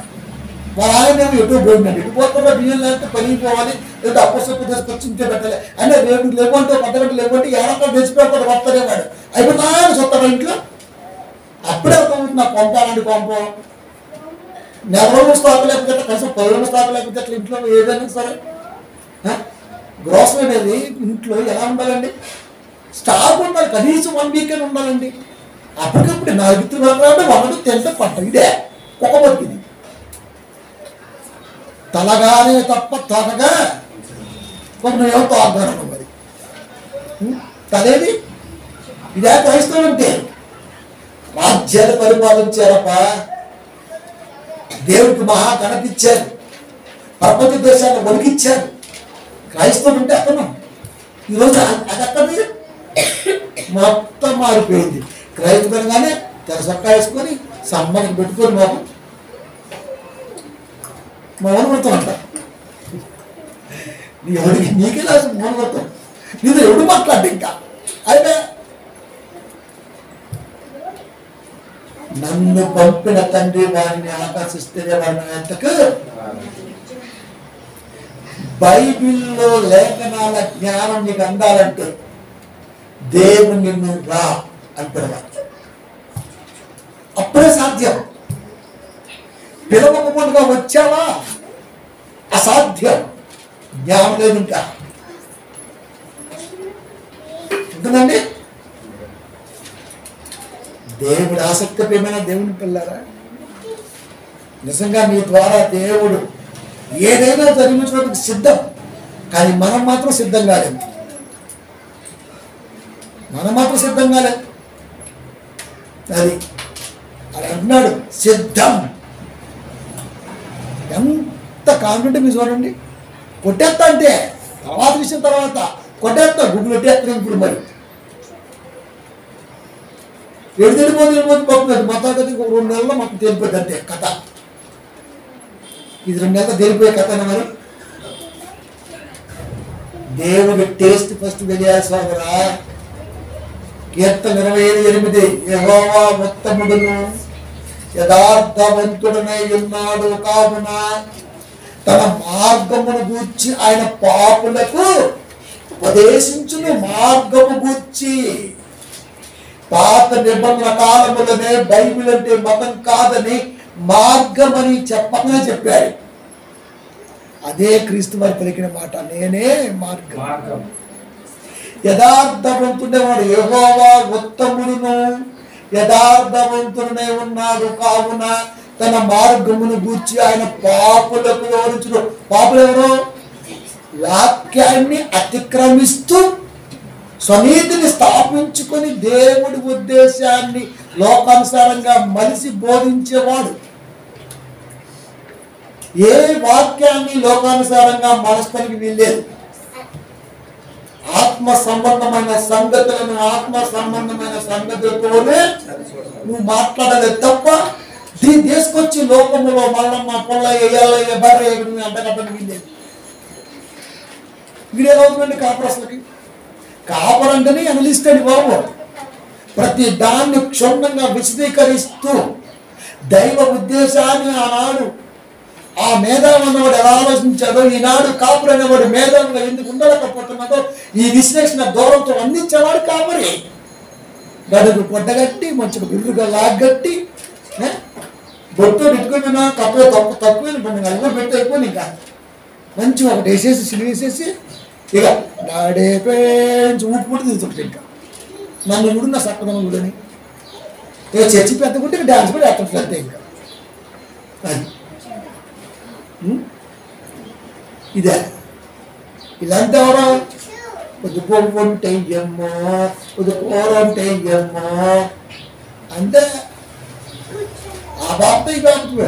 వాళ్ళ ఆయన ఎటు పోయిందండి. ఇటు పోతున్నా బియ్యం లేకపోతే పనికి పోవాలి, లేదా అప్పసప్పు తీసుకొచ్చి ఇంట్లో పెట్టాలి అంటే రేపు లేవంటే ఒక అర్ధగంట లేవంటే ఏడక్క తెచ్చిపోయి వస్తారేవాడు అయిపోతా చూస్తాడు ఇంట్లో. అప్పుడే అవుతుంది నాకు పంపాలండి పంపం. నెలలో స్టాక్ లేకపోతే కనీసం 10 రోజులు స్టాక్ లేకపోతే అట్లా ఇంట్లో ఏదైనా సరే గ్రోసరీ అనేది ఇంట్లో ఎలా ఉండాలండి? స్టాక్ ఉండాలి, కనీసం 1 వీక్ అని ఉండాలండి. అప్పటికప్పుడు 4 ఇతరులు ఒకటి తింటే పట్ట. ఇదే ఒక బతికిది తలగానే తప్ప తొగగా కొంచెం తోగాను. మరి తలేది ఇదే క్రైస్తవులు అంటే రాజ్యాలు పరిపాలించారప్ప. దేవుడికి మహా ఘనత ఇచ్చారు, ప్రపంచ దేశాన్ని వణికిచ్చారు. క్రైస్తవులు ఉంటే అతను ఈరోజు అది అక్కడి మొత్తం మారిపోయింది. క్రైస్తవులుగానే తెర సొక్కా వేసుకొని సమ్మకి పెట్టుకొని మా మౌనవ్రతం అంట. నీ ఎవరికి నీకే లాసు మౌనవ్రతం. నీతో ఎవడు మాట్లాడ్డా ఇంకా అయితే నన్ను పంపిన తండ్రి వారిని ఆకర్షిస్తేనే వారిని ఎంతకు. బైబిల్లో లేఖనాల జ్ఞానం నీకు అందాలంటే దేవుని నిన్ను రా అని పిలవాలి. అప్పుడే సాధ్యం. పిలవకుండా వచ్చావా అసాధ్యం. జ్ఞానం లేదు ఇంకా ఉంటుందండి. దేవుడు ఆసక్తిపరమైన దేవుని పిల్లారా, నిజంగా మీ ద్వారా దేవుడు ఏదైనా జరిగించడానికి సిద్ధం. కానీ మనం మాత్రం సిద్ధం కాలేదు. అది అది అంటున్నాడు సిద్ధం. ఎంత కాన్ఫిడెంట్ మీరు చూడండి. కొట్టేస్తా అంటే తర్వాత విషయం తర్వాత కొట్టేస్తా గుడ్లు కొట్టేస్తాను. ఇప్పుడు మరి ఏడు తెలిపోతుంది పోతుంది మొత్తం కదా. ఇంకొక 2 నెలల్లో మాకు తెలిపోద్ది అంతే కథ. ఇది 2 నెలలు తెలిపోయే కథ. మరి దేవుడి టేస్ట్ ఫస్ట్ తెలియాల్సిరా. కీర్తన 25:8 యెహోవా ఉత్తముడును యథార్థవంతుడనై ఉన్నాడు కావున తన మార్గమును గూర్చి ఆయన పాపులకు ఉపదేశించును. మార్గము గూర్చి పాత నిబంధన కాలములనే బైబిల్ అంటే మతం కాదని మార్గం అని చెప్పాడు. అదే క్రీస్తు వారి పలికిన మాట, నేనే మార్గం. యథార్థవంతుడేవాడు యెహోవా ఉత్తముడును యథార్థవంతుడనే ఉన్నాడు కావున తన మార్గమును గూర్చి ఆయన పాపులకు వివరించును. పాపులు ఎవరు? వాక్యాన్ని అతిక్రమిస్తూ స్వనీతిని స్థాపించుకొని దేవుడి ఉద్దేశాన్ని లోకానుసారంగా మలిసి బోధించేవాడు. ఏ వాక్యాన్ని లోకానుసారంగా మలస్తానికి వీల్లేదు. ఆత్మ సంబంధమైన సంగతులను ఆత్మ సంబంధమైన సంగతులతోనే నువ్వు మాట్లాడలేదు తప్ప దీన్ని తీసుకొచ్చి లోకంలో మల్లమ్మ పొల్ల వేయాలి బర్రె అంటగట్టని వీల్లేదు. వీడేమవుతుందండి కాపరస్తులకి? కాపరంటేనే అనలిస్తాడు బాబు. ప్రతి దాన్ని క్షుణ్ణంగా విశదీకరిస్తూ దైవ ఉద్దేశాన్ని ఆనాడు ఆ మేధావి అన్నవాడు ఎలా ఆలోచించాడో ఈనాడు కాపురు అనేవాడు మేధావిగా ఎందుకు ఉండలేకపోతున్నదో ఈ విశ్లేషణ దూరంతో అందించేవాడు కాపరి. గడుగు పొట్టగట్టి మంచిగా బిర్రుగా లాగ్గట్టి బొట్టు పెట్టుకుని తక్కువ పండుగ పెట్టి అయిపోయి ఇంకా మంచిగా ఒకటి వేసేసి సిలివేసేసి ఇక నాడే పెంచి ఊపుకుంటూ తీసుకుంటే ఇంకా నన్ను కూడా నా సక్కదనం కూడాని ఇక చర్చి పెద్దకుంటే ఇక డ్యాన్స్ కూడా ఎక్కడ అంతే ఇంకా అది ఇదే. ఇలాంటి ఎవరో కొద్ది పొంటే ఎమ్మో కొద్ది కూర అంటే ఎమ్మో అంతే. ఆ బాబుతో ఈ బాబుతో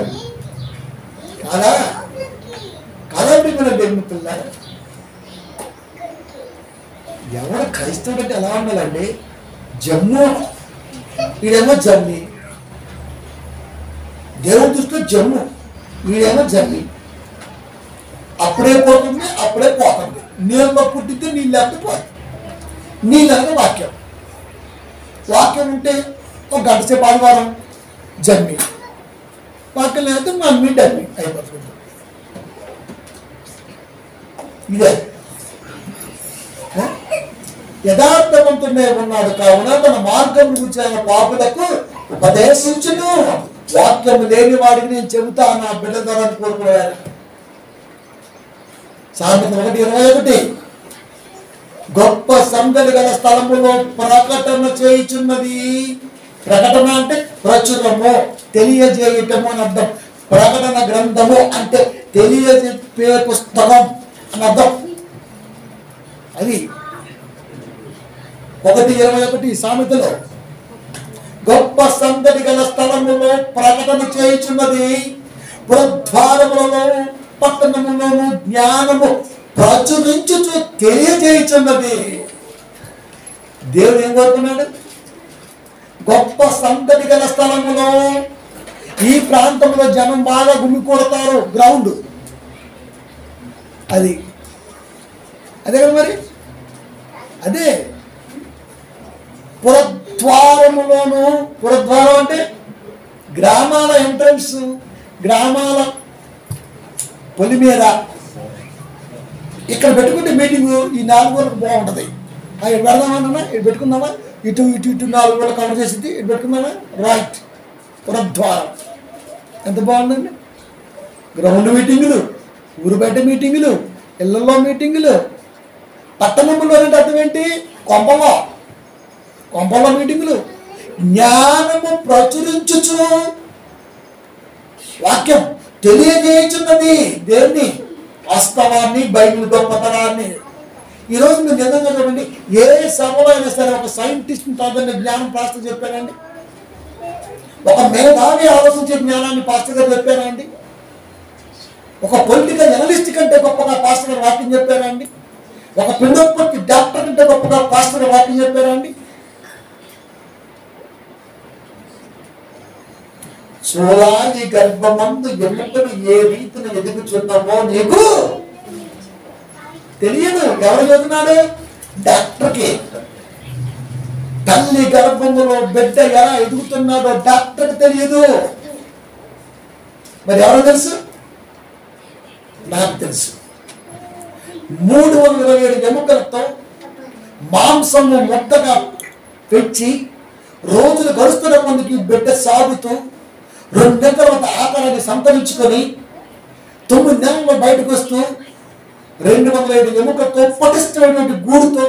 కాదా కాదండి మన దేవుని పిల్ల. ఎవరు క్రైస్తవుడు అంటే ఎలా ఉండాలండి? జమ్ము, వీడేమో జమ్మి. దేవుని దృష్టిలో జమ్ము, వీడేమో జమ్మి. అప్పుడే పోతుంది, అప్పుడే పోతుంది. నీళ్ళలో పుట్టితే నీళ్ళు లేకపోతే పోతుంది. నీళ్ళగా వాక్యం, వాక్యం ఉంటే ఒక గంట సేపు ఆదివారం జమ్మి, వాక్యం లేకపోతే మమ్మీ డమ్మి అయిపోతుంది. ఇదే యథార్థవంతుడే ఉన్నాడు కావున తన మార్గం గురించి ఆయన పాపులకు ఉపదేశించును. వాక్యం లేని వాడికి నేను చెబుతా నా బిడ్డ ద్వారా కోరుకోవాలి. సామెత 1:21 గొప్ప సందడి గల స్థలములో ప్రకటన చేయుచున్నది. ప్రకటన అంటే ప్రచురము, తెలియజేయటము అని అర్థం. ప్రకటన గ్రంథము అంటే తెలియజెప్పే పుస్తకం అని అర్థం. అది 1:21 సామెతలో గొప్ప సందడి గల స్థలములో ప్రకటన చేయుచున్నది. పురద్వారములలో పట్టణములోను జ్ఞానము ప్రచురించుచు తెలియజేయుచున్నది. దేవుడు ఏం కోరుకున్నాడు? గొప్ప సందడి గల స్థలములో. ఈ ప్రాంతంలో జనం బాగా గుమ్మి కొడతారు, గ్రౌండ్ అది. అదే కదా మరి, అదే పురద్వారములోను. పురద్వారం అంటే గ్రామాల ఎంట్రన్స్, గ్రామాల పొలి మీద. ఇక్కడ పెట్టుకుంటే మీటింగు ఈ 4 రోజులకు బాగుంటుంది. ఇక్కడ పెడదామన్నా, ఇటు పెట్టుకుందామా, ఇటు ఇటు ఇటు 4 రోజులు కవర్ చేసింది, ఇటు పెట్టుకుందామా, రైట్. పురద్వారం ఎంత బాగుందండి. గ్రౌండ్ మీటింగులు, ఊరు బయట మీటింగులు, ఇళ్లలో మీటింగులు. పట్టణంలో అంటే అర్థం ఏంటి? కొంపలో మీటింగులు. జ్ఞానము ప్రచురించుచు, వాక్యం తెలియజేయుచున్నది. దేవుని వాస్తవాన్ని, బైబిల్ గొప్పతనాన్ని. ఈరోజు మీరు నిజంగా చూడండి, ఏ సభలో అయినా సరే ఒక సైంటిస్ట్ని తగ్గని జ్ఞానం పాస్టర్ చెప్పారండి, ఒక మేధావి ఆలోచించే జ్ఞానాన్ని పాస్టర్ గారు చెప్పారండి, ఒక పొలిటికల్ అనలిస్ట్ కంటే గొప్పగా పాస్టర్ గారు వాక్యం చెప్పారండి, ఒక పిండోత్పత్తి డాక్టర్ కంటే గొప్పగా పాస్టర్ గారు వాక్యం చెప్పారండి. చూడాలి గర్భమందు ఎముకలు ఏ రీతిని ఎదుగుచున్నామో నీకు తెలియదు. ఎవరు చదువుతున్నాడు? డాక్టర్కి. తల్లి గర్భములో బిడ్డ ఎలా ఎదుగుతున్నాడో డాక్టర్కి తెలియదు. మరి ఎవరు తెలుసు? నాకు తెలుసు. 327 ఎముకలతో మాంసము మొత్తగా పెంచి రోజులు గడుస్తున్న మందికి బిడ్డ సాగుతూ 2 నెలల తర్వాత ఆకారాన్ని సంతరించుకొని 9 నెలల్లో బయటకు వస్తూ 207 ఎముకతో పటిష్టమైనటువంటి గూడుతో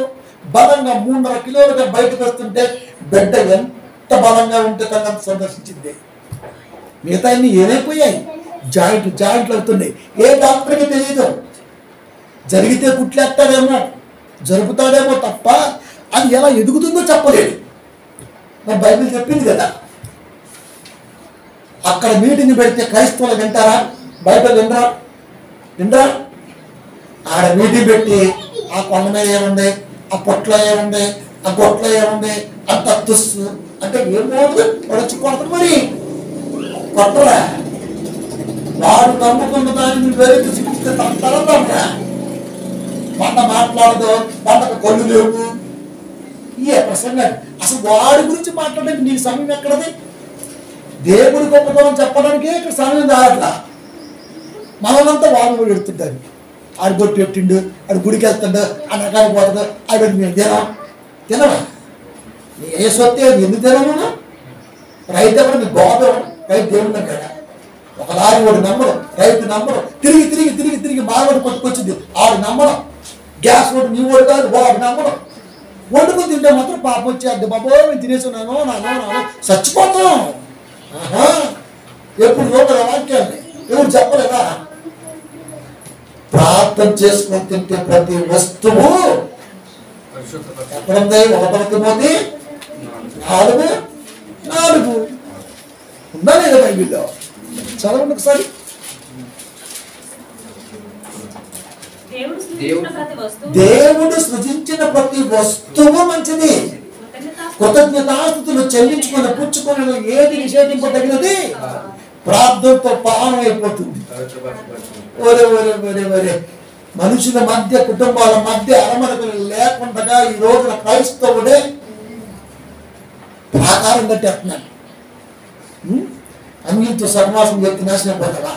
బలంగా 3.5 కిలోలుగా బయటకు వస్తుంటే బిడ్డ ఎంత బలంగా ఉంటే తనని సందర్శించింది. మిగతా అన్ని ఏమైపోయాయి? జాయింట్లు అవుతున్నాయి. ఏ డాక్టర్కి తెలియదు. జరిగితే కుట్లేస్తాడేమో, జరుపుతాడేమో తప్ప అది ఎలా ఎదుగుతుందో చెప్పలేడు. మరి బైబిల్ చెప్పింది కదా. అక్కడ మీటింగ్ పెడితే క్రైస్తవులు వింటారా? బైబిల్ వినరా? ఆడ మీటింగ్ పెట్టి ఆ కొండ మీద ఏముంది, ఆ పొట్లో ఏముంది, ఆ గొట్లో ఏముంది, అంత తుస్సు అంటే ఏం పోదు. వచ్చి కొడతారు, మరి కొట్టరా? వాడు నమ్ముకున్న దాన్ని వేరే చూపిస్తే తప్పరా? పంట మాట్లాడదు, పంటకు కొళ్ళు లేవు. ఏ ప్రసంగా అసలు వాడి గురించి మాట్లాడడానికి నీకు సమయం ఎక్కడది? దేవుడి గొప్పతనం చెప్పడానికే ఇక్కడ సమయం రావట్లా. మనమంతా వాడు కూడా ఎడుతుంటారు. ఆడు గొట్టు పెట్టిండు, ఆడు గుడికి వెళ్తాడు, ఆ నకానికి పోతాడు, ఆడు మేము తినవా? నీ ఏ సొత్తే అది ఎందుకు తినము? రైతు ఎవరు? నీ గోపం. రైతు దేవుడు కదా. ఒక లారీ వాడు నమ్మడం, రైతు నమ్మడం, తిరిగి మావాడు పట్టుకొచ్చింది ఆడు నమ్మడం. గ్యాస్ వాడు నీ వాడు కాదు, వాడు నమ్మడం. వండుకొని తింటే మాత్రం పాపం వచ్చేది. బాబో మేము తినేసున్నాను, నాన్న చచ్చిపోతాం. ఎప్పుడు లోపల వాక్యాన్ని ఎవరు చెప్పలేదా? ప్రార్థన చేసుకొని తింటే ప్రతి వస్తువు ఎక్కడుంది? 1 తిమోతి 4:4 ఉందా లేదా బైబిల్లో? చదవండి ఒకసారి. దేవుడు సృజించిన ప్రతి వస్తువు మంచిది. కృతజ్ఞతాస్తుతులు చెల్లించుకుని పుచ్చుకొని ఏది నిషేధింపదగినది ప్రార్థనతో పానం అయిపోతుంది. ఒరే ఒరే ఒరే ఒరే మనుషుల మధ్య, కుటుంబాల మధ్య అరమరకలు లేకుండా ఈ రోజున క్రైస్తవుడే ప్రాకారం కట్టేస్తున్నాడు. అన్నింటితో సహవాసం వ్యక్తి నాశనం పోతాడా?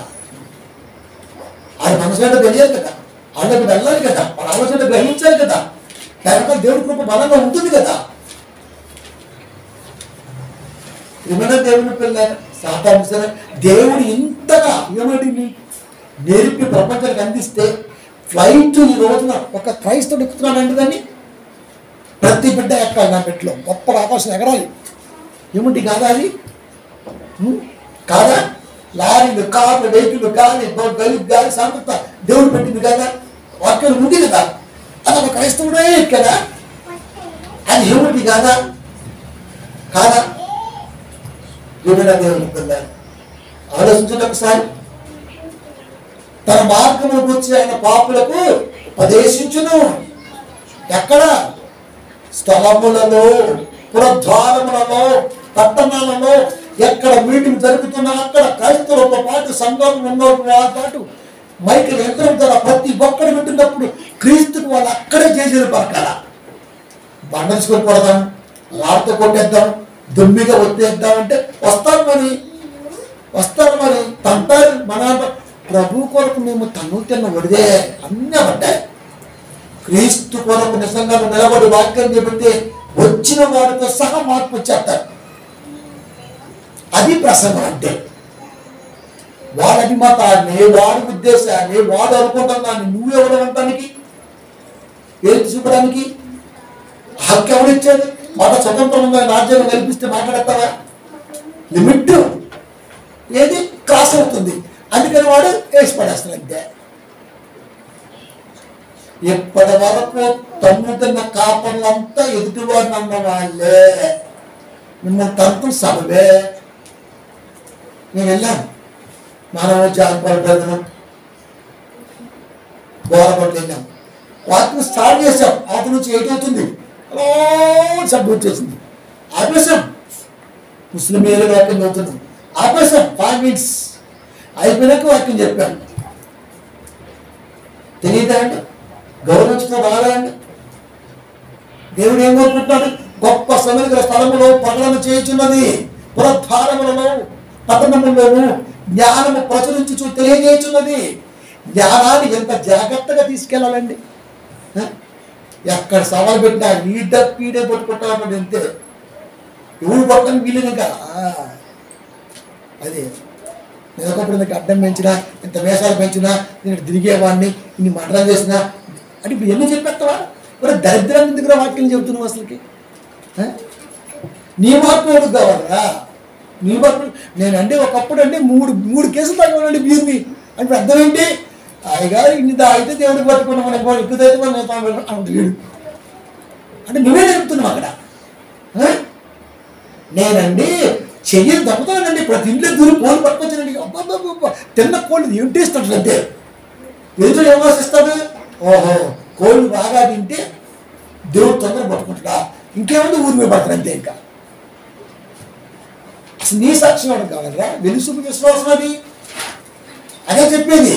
ఆయన మనసులో తెలియదు కదా, వాళ్ళకి వెళ్ళాలి కదా, వాళ్ళ ఆలోచన గ్రహించాలి కదా, లేకపోతే దేవుడి కృప బలంగా ఉంటుంది కదా. ఏమైనా దేవుని పిల్ల సాతాను సరే దేవుడు ఇంతగా ఏమిటి నేర్పి ప్రపంచానికి అందిస్తే ఫ్లైట్ ఈ రోజున ఒక క్రైస్తవుడు ఎక్కుతున్నాడంటే దాన్ని ప్రతి బిడ్డ ఎక్కాలి. నా బిడ్డలో గొప్ప ఆకాశం ఎగరాలి. ఏమిటి కాదా అది? కాదా? లారీలు, కార్లు, వెహికల్ కానీ గలి గాలి సాంత దేవుడు పెట్టింది కదా, వాక్యం ఉంది కదా, అది ఒక క్రైస్తవుడే ఎక్కడా? అది ఏమిటి కాదా? కాదా? ఏమైనా దేవుని పొందారు. ఆలోచించండి ఒకసారి. తన మార్గమును గురించి ఆయన పాపులకు ఉపదేశించును. ఎక్కడ? స్థలములలో, పురద్వారములలో, పట్టణాలలో, ఎక్కడ మీటింగ్ జరుగుతున్నా అక్కడ క్రైస్తవులతో పాటు సంఘం ఉన్నతో పాటు మైకులు యంత్రం ద్వారా ప్రతి ఒక్కరు వింటున్నప్పుడు క్రీస్తుకు వాళ్ళు అక్కడే చేసేది పరకాల. బండలుసుకొని కొడదాం, రాళ్ళతో కొట్టేద్దాం, దుమ్మిగా ఒత్తేద్దామంటే వస్తారు మరి తంటారు. మన ప్రభు కొరకు మేము తను తిన్న ఒడిదే అన్నీ పడ్డాయి. క్రీస్తు కొరకు నిజంగా నిలబడి వాక్యం చెబితే వచ్చిన వాడితో సహా మార్పు వచ్చేస్తారు. అది ప్రసంగం అంటే. వాడి అభిమతాన్ని, వాడి ఉద్దేశాన్ని, వాడు అనుకుంటున్నాన్ని నువ్వెవరు అనడానికి, ఏది చూపడానికి హక్కు ఎవరిచ్చాడు? మాట స్వతంత్రంగా రాజ్యాంగం కల్పిస్తే మాట్లాడతావా? లిమిట్ ఏది క్రాస్ అవుతుంది. అందుకని వాడు వేసి పడేస్తాడు అంతే. ఎప్పటి వరకు తమ్ముతున్న కాపర్లంతా ఎదుటివాడిని అన్న వాళ్ళే. మిమ్మల్ని తంతం సభవే. నేను వెళ్ళాను మానవ జాగ్రత్త గోరపట్లు వెళ్ళాం. వాటిని స్టార్ట్ చేసాం. అటు నుంచి ఏటవుతుంది సబ్బు వచ్చేసింది. ఆపేశాం. ముస్లిం ఏరియా వాక్యం చదువుతున్నాం. ఆపేశాం. 5 minutes అయిపోయినాక వాక్యం చెప్పాను. తెలియదా అండి? గౌరవించుకో బాగా అండి. దేవుడు ఏం కోరుకుంటున్నాడు? గొప్ప సముద్ర స్థలములో పగలను చేయుచున్నది, పురద్వారములలో పట్టణములోను జ్ఞానము ప్రచురించు తెలియజేయుచున్నది. జ్ఞానాన్ని ఎంత జాగ్రత్తగా తీసుకెళ్ళాలండి. ఎక్కడ సవాలు పెట్టినా పీడే పట్టుకుంటామని అంతే. ఎవరు పట్టని వీళ్ళు ఇంకా అదే. నేను ఒకప్పుడు ఇంత అడ్డం పెంచినా, ఇంత వేషాలు పెంచినా, నేను తిరిగేవాడిని, ఇన్ని మంటలు చేసినా అంటే ఇప్పుడు ఎన్ని చెప్పేస్తావా? మరి దరిద్రం దగ్గర వాక్యం చెబుతున్నావు అసలుకి. నీ మార్పు ఎవరికి కావాలరా? నీ మార్పు. నేనంటే ఒకప్పుడు అంటే మూడు కేసులు తాగేవాడండి బీర్ని. అంటే అర్థం ఏంటి? అయ్యగారు ఇన్ని తాగితే దేవుడికి పట్టుకున్నాం, మనకు ఎక్కువైతే మనం వీడు అంటే నువ్వే చెప్తున్నావు అక్కడ. నేనండి చెయ్యని దమ్ముతానండి. ప్రతి ఇంట్లో దూరం కోళ్ళు పట్టుకొచ్చానండి. అబ్బా తిన్న కోళ్ళు ఏం టేస్ట్ అంటే ఎదురు ఏం ఆశిస్తాడు? ఓహో కోళ్ళు బాగా తింటే దేవుడు తొందర పట్టుకుంటాడా? ఇంకేముంది ఊరి మీద పడతాడు అంతే. ఇంకా అసలు నీ సాక్ష్యం అవడం కావాలరా? వెలుసుకు విశ్వాసం అది. అదే చెప్పేది.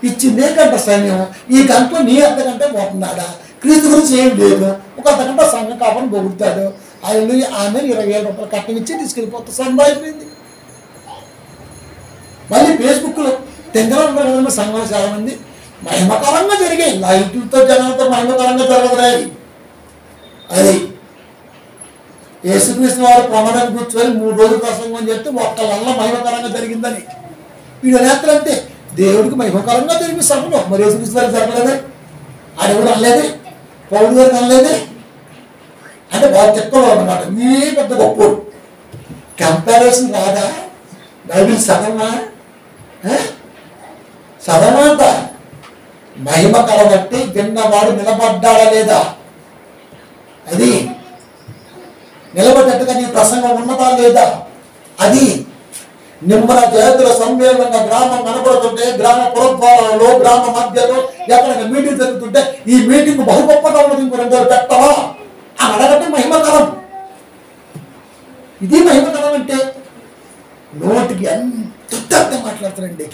ఇచ్చిందే గంట సమయం. ఈ గంటలో నీ అర్ధగంట పోతున్నాడా? క్రీస్తు గురించి ఏం లేదు. ఒక అర్ధగంట సంఘం కావాలని పొగుడుతాడు. ఆయన ఆమె 20,000 రూపాయలు కట్టం ఇచ్చి తీసుకెళ్ళిపోతా. సంఘం అయిపోయింది. మళ్ళీ ఫేస్బుక్లో తెంగరంలో సంఘం చాలా మంది మహిమకరంగా జరిగాయి. లైట్లతో జనాలతో మహిమకరంగా జరగదు. అది యేసుక్రీస్తు వారు ప్రమాణం కూర్చొని 3 రోజులు ప్రసంగం అని చెప్తే ఒక్క వల్ల మహిమకరంగా జరిగిందని వీడు నేతలంటే దేవుడికి మహిమకరంగా జరిగింది సభలో. మరి యేసుక్రీస్తు వారికి జరగలేదే? ఆడెవరు అనలేదే? పౌరుడు గారికి అనలేదే? అంటే వాళ్ళు చెప్పుకోవాలి అన్నమాట. నీ పెద్ద గొప్పోడు. కంపారిజన్ రాదా? బైబిల్ సగమా? సగమాట మహిమ కలబట్టి విన్నవాడు నిలబడ్డాడా లేదా? అది నిలబడ్డట్టుగా నీ ప్రసంగం ఉన్నదా లేదా? అది నిమ్మల జాతుల సమ్మేళనంగా గ్రామం కనబడుతుంటే, గ్రామ పురద్వారాలలో, గ్రామ మధ్యలో ఎక్కడైనా మీటింగ్ జరుగుతుంటే ఈ మీటింగ్ బహు గొప్పగా ఉన్నది, ఇంకో 2 రోజులు పెట్టవా అని అడగటం మహిమకరం. ఇది మహిమకరం అంటే నోటికి ఎంత అర్థం మాట్లాడతారండి.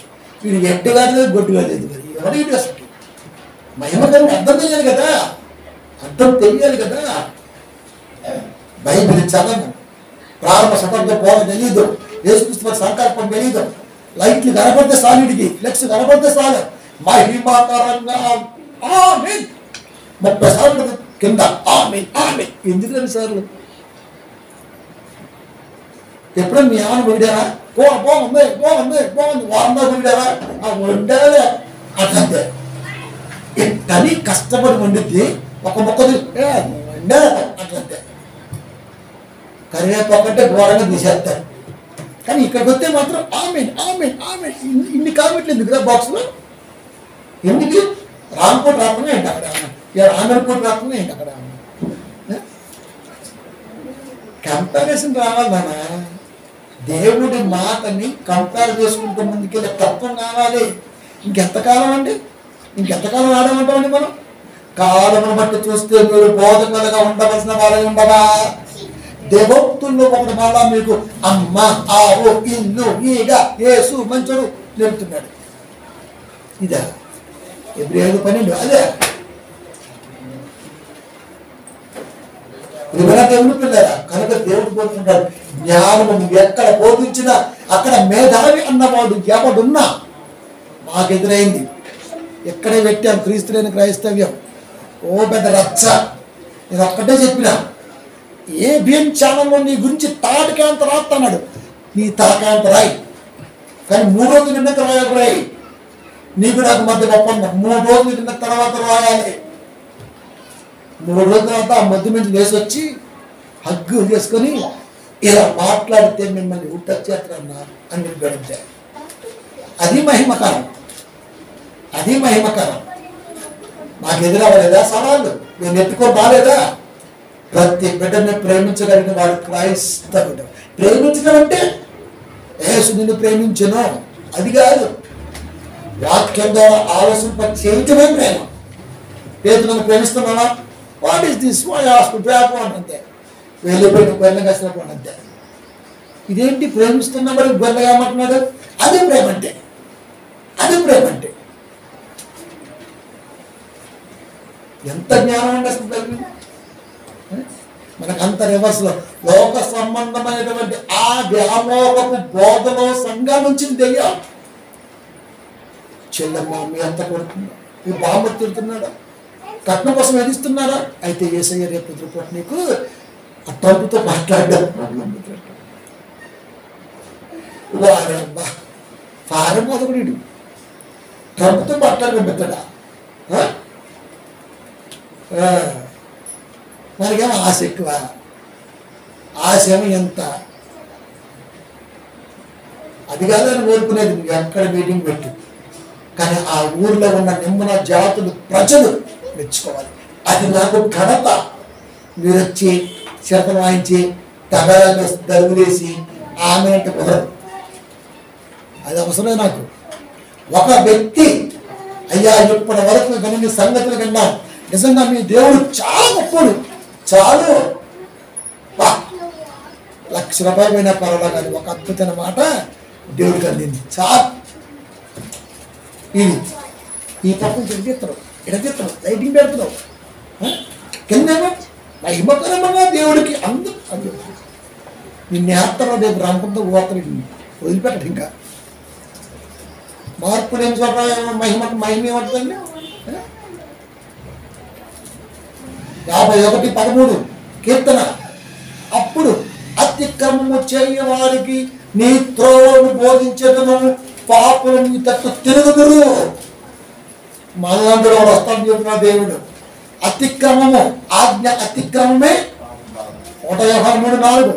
వీడు ఎట్టుగా లేదు, గొడ్డుగా లేదు. మరి ఎవరికి అసలు మహిమకరం అర్థం తెలియాలి కదా, అర్థం తెలియాలి కదా. బైబిల్ చదవము, ప్రారంభ శతాబ్దం పోవడం తెలియదు, యేసుక్రీస్తు సంకల్పం తెలియదు. లైట్లు కనపడితే సాలిడికి, ఫ్లెక్స్ కనపడితే చాలు మహిమకరంగా ఆమేన్ 30 సార్లు కింద ఆమేన్ ఆమేన్. ఎందుకు 2 సార్లు? ఎప్పుడో మీ ఆమెను పొగిడారా? బాగుంది బాగుంది బాగుంది, వారంలో పొగిడారా? వండాలే అట్లంతే. కానీ కష్టపడి వండిద్ది, ఒక మొక్కది వండా అట్లంతే. కరివేపాకంటే ఘోరంగా తీసేస్తారు. కానీ ఇక్కడికి వస్తే మాత్రం ఆమెన్ ఆమెన్ ఆమెన్. ఇన్ని కామెంట్లు ఎందుకు కదా బాక్స్లో? ఎందుకు? రాంకోట్ రాకుండా ఏంటి అక్కడ, ఆంధ్రకోట్ రాకుండా ఏంటి అక్కడ? కంపారిజన్ రావాలి నాన్న. దేవుడి మాటని కంపేర్ చేసుకుంటూ ముందుకెళ్ళే తత్వం కావాలి. ఇంకెంతకాలం అండి, ఇంకెంతకాలం ఆడమంటామండి మనం? కాలమును బట్టి చూస్తే మీరు బోధకులుగా ఉండవలసిన వాళ్ళని ఉండగా, దేవోక్తుల్లో ఒకటి మళ్ళా మీకు అమ్మ ఆవు ఇల్లు ఈగ యేసు మంచుడు నేర్పుతున్నాడు. ఇదా Hebreu 12 అదే. దేవుడు పిల్లరా కనుక దేవుడు కోరుకుంటాడు జ్ఞానము ఎక్కడ బోధించినా అక్కడ మేధావి అన్నవాడు ఎవడున్నా మాకు ఎదురైంది. ఎక్కడే పెట్టాం క్రీస్తులేని క్రైస్తవ్యం, ఓ పెద్ద రచ్చ. నేను ఒక్కటే చెప్పినా, ABN ఛానల్లో నీ గురించి తాటికాంత రాస్తున్నాడు, నీ తలకాంత రాయి. కానీ 3 రోజులు నిన్న రాయి. నీకు నాకు మధ్య ఒప్పందం, 3 రోజులు నిన్న తర్వాత రాయాలి. 3 రోజుల తర్వాత ఆ మధ్య నుంచి లేచి వచ్చి హగ్గు చేసుకొని ఇలా మాట్లాడితే మిమ్మల్ని ఉట్టచ్చేస్తారన్నా అని నిలబడితే అది మహిమకరం, అది మహిమకరం. నాకు ఎదురవ్వలేదా సవాళ్ళు, నేను ఎత్తుకొని రాలేదా? ప్రతి బిడ్డని ప్రేమించగలిగిన వాడు క్రైస్తవుడు. ప్రేమించడం అంటే యేసు నిన్ను ప్రేమించను అది కాదు, వాక్యం ద్వారా ఆలోచింప చేయటమే ప్రేమ. పేరు నన్ను ప్రేమిస్తున్నావా? వాట్ ఈస్ దిస్ హాస్పిటల్ అంతే, వెళ్ళిపోయిన గొర్రెలు కసినప్పుడు అంతే. ఇదేంటి ప్రేమిస్తున్నా మరి గొర్రెలు ఏమంటున్నాడు? అది ప్రేమ అంటే, అది ప్రేమ అంటే. ఎంత జ్ఞానం అండి అసలు మనకు అంత రివర్స్లో లోక సంబంధమైనటువంటి ఆ వ్యామోహపు బోధలో సంఘం నుంచి దెయ్యం. చెల్లెమ్మ మీ అంత కొడుతున్నా, మీ బామ్మ తిడుతున్నాడా, కట్నం కోసం ఎదిస్తున్నారా? అయితే ఏసయ్య రేపు రిపోర్ట్ నీకు ఆ ట్రంప్తో మాట్లాడారు. వారబ్బా ఫారం మొదలుడు ట్రంప్తో మాట్లాడడం పెట్టడా? మనకేమో ఆశ ఎక్కువ, ఆశ ఏమో ఎంత. అది కాదని కోరుకునేది నువ్వు ఎక్కడ మీటింగ్ పెట్టు, కానీ ఆ ఊర్లో ఉన్న నిమ్మన జాతులు ప్రజలు మెచ్చుకోవాలి. అది నాకు ఘనత. మీరు వచ్చి శరతం వాయించి తగల దరుగులేసి ఆమె అంటే కుదరదు, అది అవసరమే నాకు. ఒక వ్యక్తి అయ్యా ఇప్పటి వరకు కొన్ని సంగతులు కన్నా నిజంగా మీ దేవుడు చాలా గొప్పడు, చాలు ₹1,00,000 పోయినా పర్వాలేదు, కానీ ఒక అద్భుతమైన మాట దేవుడికి అందింది చాలు. ఇది ఈ పక్కన ఎడతీస్తాడు, ఎడతీస్తాడు, లైటింగ్ పెడుతున్నావు కిందేమో మహిమకరమైన దేవుడికి అందరూ అది నిన్ను ఏస్తారో రేపు రామకంతో పోతాడు, వదిలిపెట్టడు. ఇంకా మార్పులు ఏం చూడ మహిమ ఏమవుతుందండి? 51:13 కీర్తన. అప్పుడు అతిక్రమము చేయని వారికి నీ త్రోవను బోధించదను, పాపలు నీ తట్టు తిరుగుదురు. మనందరూ వస్తాను చెబుతున్నా దేవుడు. అతిక్రమము ఆజ్ఞ అతిక్రమమే 153:4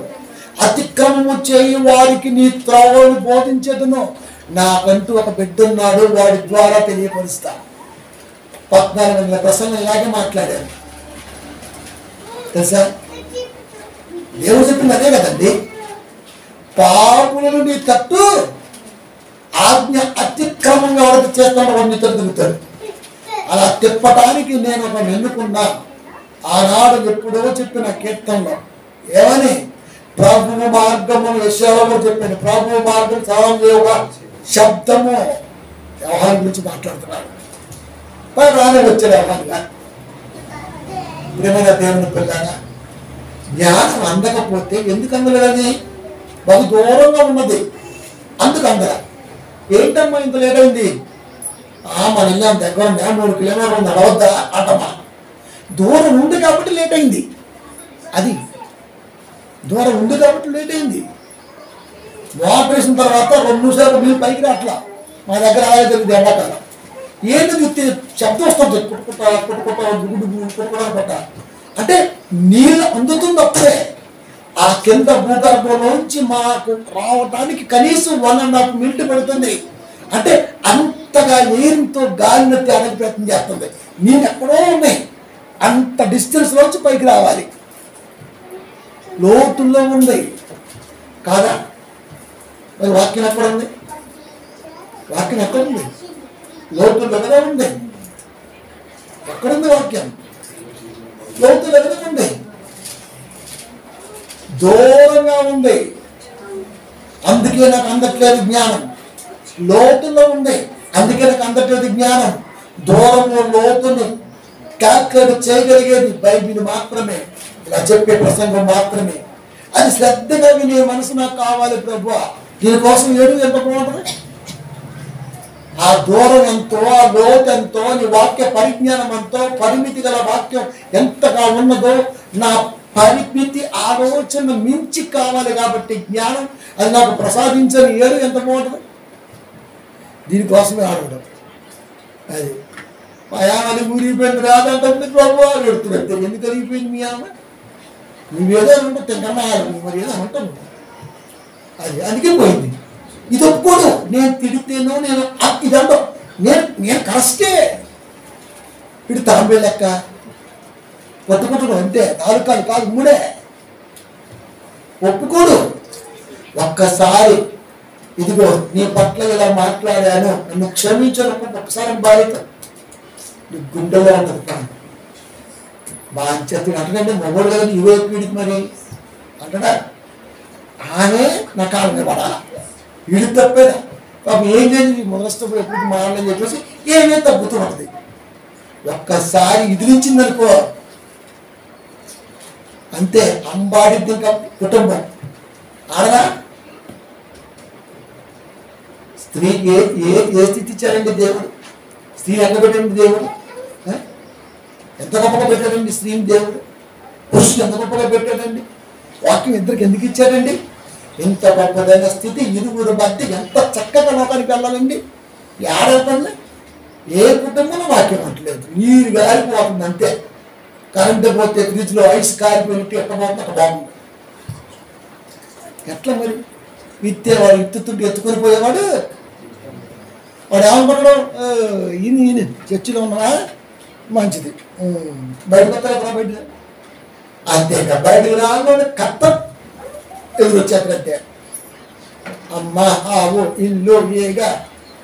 అతిక్రమము చేయి వారికి నీ త్రోవను బోధించదును, నాకంటూ ఒక బిడ్డ ఉన్నాడు, వాడి ద్వారా తెలియపరుస్తా. 14 ప్రసంగం ఇలాగే మాట్లాడారు తెలుసా? దేవుడు చెప్పింది అదే కదండి. పాపులను నీ తట్టు ఆజ్ఞ అతిక్రమంగా వరకు చేస్తాడు, వాడిని తిరుగుతాడు. అలా తిప్పటానికి నేను ఒక ఎన్నుకున్నా. ఆనాడు ఎప్పుడో చెప్పిన కీర్తనలో ఏమని, ప్రభువు మార్గము యెషయాలో చెప్పాను. ప్రభువు మార్గం సామయోగ శబ్దము వ్యవహారం గురించి మాట్లాడుతున్నాడు. రానే వచ్చాడు వ్యవహారంగా. ప్రేమైన దేవుని పిల్లగా, జ్ఞానం అందకపోతే ఎందుకు అందలేదని? బహు దూరంగా ఉన్నది, అందుకు అందరా. ఏంటమ్మా ఇంత లేట్ అయింది? మన వెళ్ళాం దగ్గర 3 కిలోమీటర్లు నడవద్దా అంటమ్మా. దూరం ఉంది కాబట్టి లేట్ అయింది. అది దూరం ఉంది కాబట్టి లేట్ అయింది. వాటర్ వేసిన తర్వాత 2 నిమిషాలు మీరు పైకి రాట్లా. మా దగ్గర అలాగే జరిగింది ఎండాకాలం. ఏంటి శబ్దం వస్తుంది, కుట్టుకుంటా కుట్టుకుంటా గుడ్డు కుట్టుకుంటా. అంటే నీళ్ళు అందుతుంది అప్పుడే. ఆ కింద భూగర్భంలోంచి మాకు రావడానికి కనీసం 1.5 మినిట్ పడుతుంది. అంటే అంతగా నీరుతో గాలిని తేడానికి ప్రయత్నం చేస్తుంది. నీళ్ళు ఎక్కడో ఉన్నాయి, అంత డిస్టెన్స్ లోంచి పైకి రావాలి. లోతుల్లో ఉంది కాదా? మరి వాక్యం ఎక్కడ ఉంది? వాక్యం ఎక్కడ ఉంది? లోతుల్లో కదా ఉంది. ఎక్కడుంది వాక్యం? లోతుల్లో కదా ఉంది, దూరంగా ఉంది. అందుకే నాకు అందట్లేదు జ్ఞానం. లోతుల్లో ఉంది, అందుకే నాకు అందట్లేదు జ్ఞానం. దూరంలో లోతుని క్యాల్కులేట్ చేయగలిగేది బైబిల్ మాత్రమే, ఇలా చెప్పే ప్రసంగం మాత్రమే. అది శ్రద్ధగా వినే మనసు నాకు కావాలి ప్రభువా. దీనికోసం ఎంత బాగుంటుంది? ఆ దూరం ఎంతో, ఆ లోతు ఎంతో, నీ వాక్య పరిజ్ఞానం ఎంతో, పరిమితి గల వాక్యం ఎంతగా ఉన్నదో నా పరిమితి ఆలోచన మించి కావాలి. కాబట్టి జ్ఞానం అది నాకు ప్రసాదించని ఎంత బాగుంటుంది? దీనికోసమే ఆడడం. అది మా ఆమె మురిగిపోయింది రాదంటే ప్రభు పెడుతున్నాడు. ఎందుకు కలిగిపోయింది మీ ఆమె? నువ్వేదో ఉంటే తింటా, మరి ఏదో అంటాను. అది అందుకే పోయింది. ఇది ఒప్పుకోడు. నేను తిడితేనో నేను ఇదంటో నేను కరెస్టే. ఇటు తాంబే లెక్క పట్టుకుంటున్నావు అంతే. 4 కాదు కాదు 3. ఒప్పుకోడు. ఒక్కసారి ఇదిగో నీ పట్ల ఇలా మాట్లాడాను, నన్ను క్షమించను ఒక్కసారి బాధ్యత నీ గుండెలో ఉంటుంది. బాధ్యత అంటేనంటే మొగోడు కదా ఇవే వీడికి మరి అంటడా. ఆమె నా కాళ్ళ మీద పడాలా, వీడి తప్పేదా? పాపం ఏం చేసి మొదలస్తప్పుడు ఎప్పుడు మారని చెప్పేసి ఏమే తగ్గుతూ ఉంటుంది. ఒక్కసారి ఇదిలించిందనుకో అంతే, అంబాడిద్ది ఇంకా కుటుంబం. ఆడదా స్త్రీకి ఏ స్థితి ఇచ్చారండి దేవుడు? స్త్రీ ఎంత పెట్టండి దేవుడు? ఎంత గొప్పగా పెట్టాడండి స్త్రీని దేవుడు? పురుషుడు ఎంత గొప్పగా పెట్టాడండి? వాక్యం ఇద్దరికి ఎందుకు ఇచ్చాడండి? ఎంత గొప్పదైన స్థితి, ఇరువురు మధ్య ఎంత చక్కగా లోకానికి వెళ్ళాలండి. ఏడవుతుంది? ఏ కుటుంబంలో వాక్యం అంటలేదు. నీరు గారిపోతుంది అంతే. కరెంటు పోతే ఫ్రిడ్జ్లో ఐస్ కారిపోయినట్టు ఎట్ట బాగుంది అక్కడ బాగుంది. ఎట్లా మరి? విత్తేవాడు విత్తుతుంటే ఎత్తుకొని పోయేవాడు వాడు ఏమనుకుంటాడు? ఈయన చర్చిలో ఉన్నవా మంచిది, బయటకు వస్తారా బయట అంతేకా. బయటకు రాగానే కత్త ఎదురు వచ్చేటంటే అమ్మ ఆవు ఇల్లు ఏగా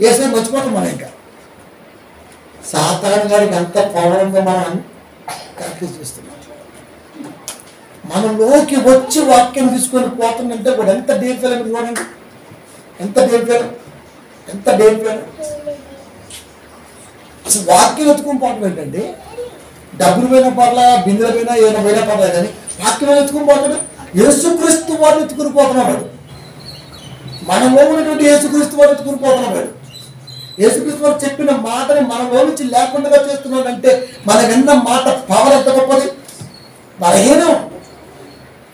వేసే మర్చిపోతాం మనం. ఇంకా సాతాను గారికి అంత పవరంగా మనం కరెక్ట్ చేస్తున్నాం. మనలోకి వచ్చి వాక్యం తీసుకొని పోతుందంటే కూడా ఎంత డేర్ఫెయిల్ అని చూడండి. ఎంత డేర్ఫెయిల్ అసలు వాక్యం ఎత్తుకుని పోవటం ఏంటండి? డబ్బులు పోయినా పర్లా, బిందులు పోయినా ఏమైనా పోయినా పర్లేదు కానీ వాక్యం ఎత్తుకుని పోతాడు. యేసుక్రీస్తు వాడు ఎత్తుకుని పోతున్నాడు. మనలో ఉన్నటువంటి యేసుక్రీస్తు వాడు ఎత్తుకుని పోతున్నాడు. యేసుక్రీస్తు వారు చెప్పిన మాటని మనలో నుంచి లేకుండా చేస్తున్నాడంటే మన విన్న మాట పవర్ ఎంత గొప్పది. బలహీనం,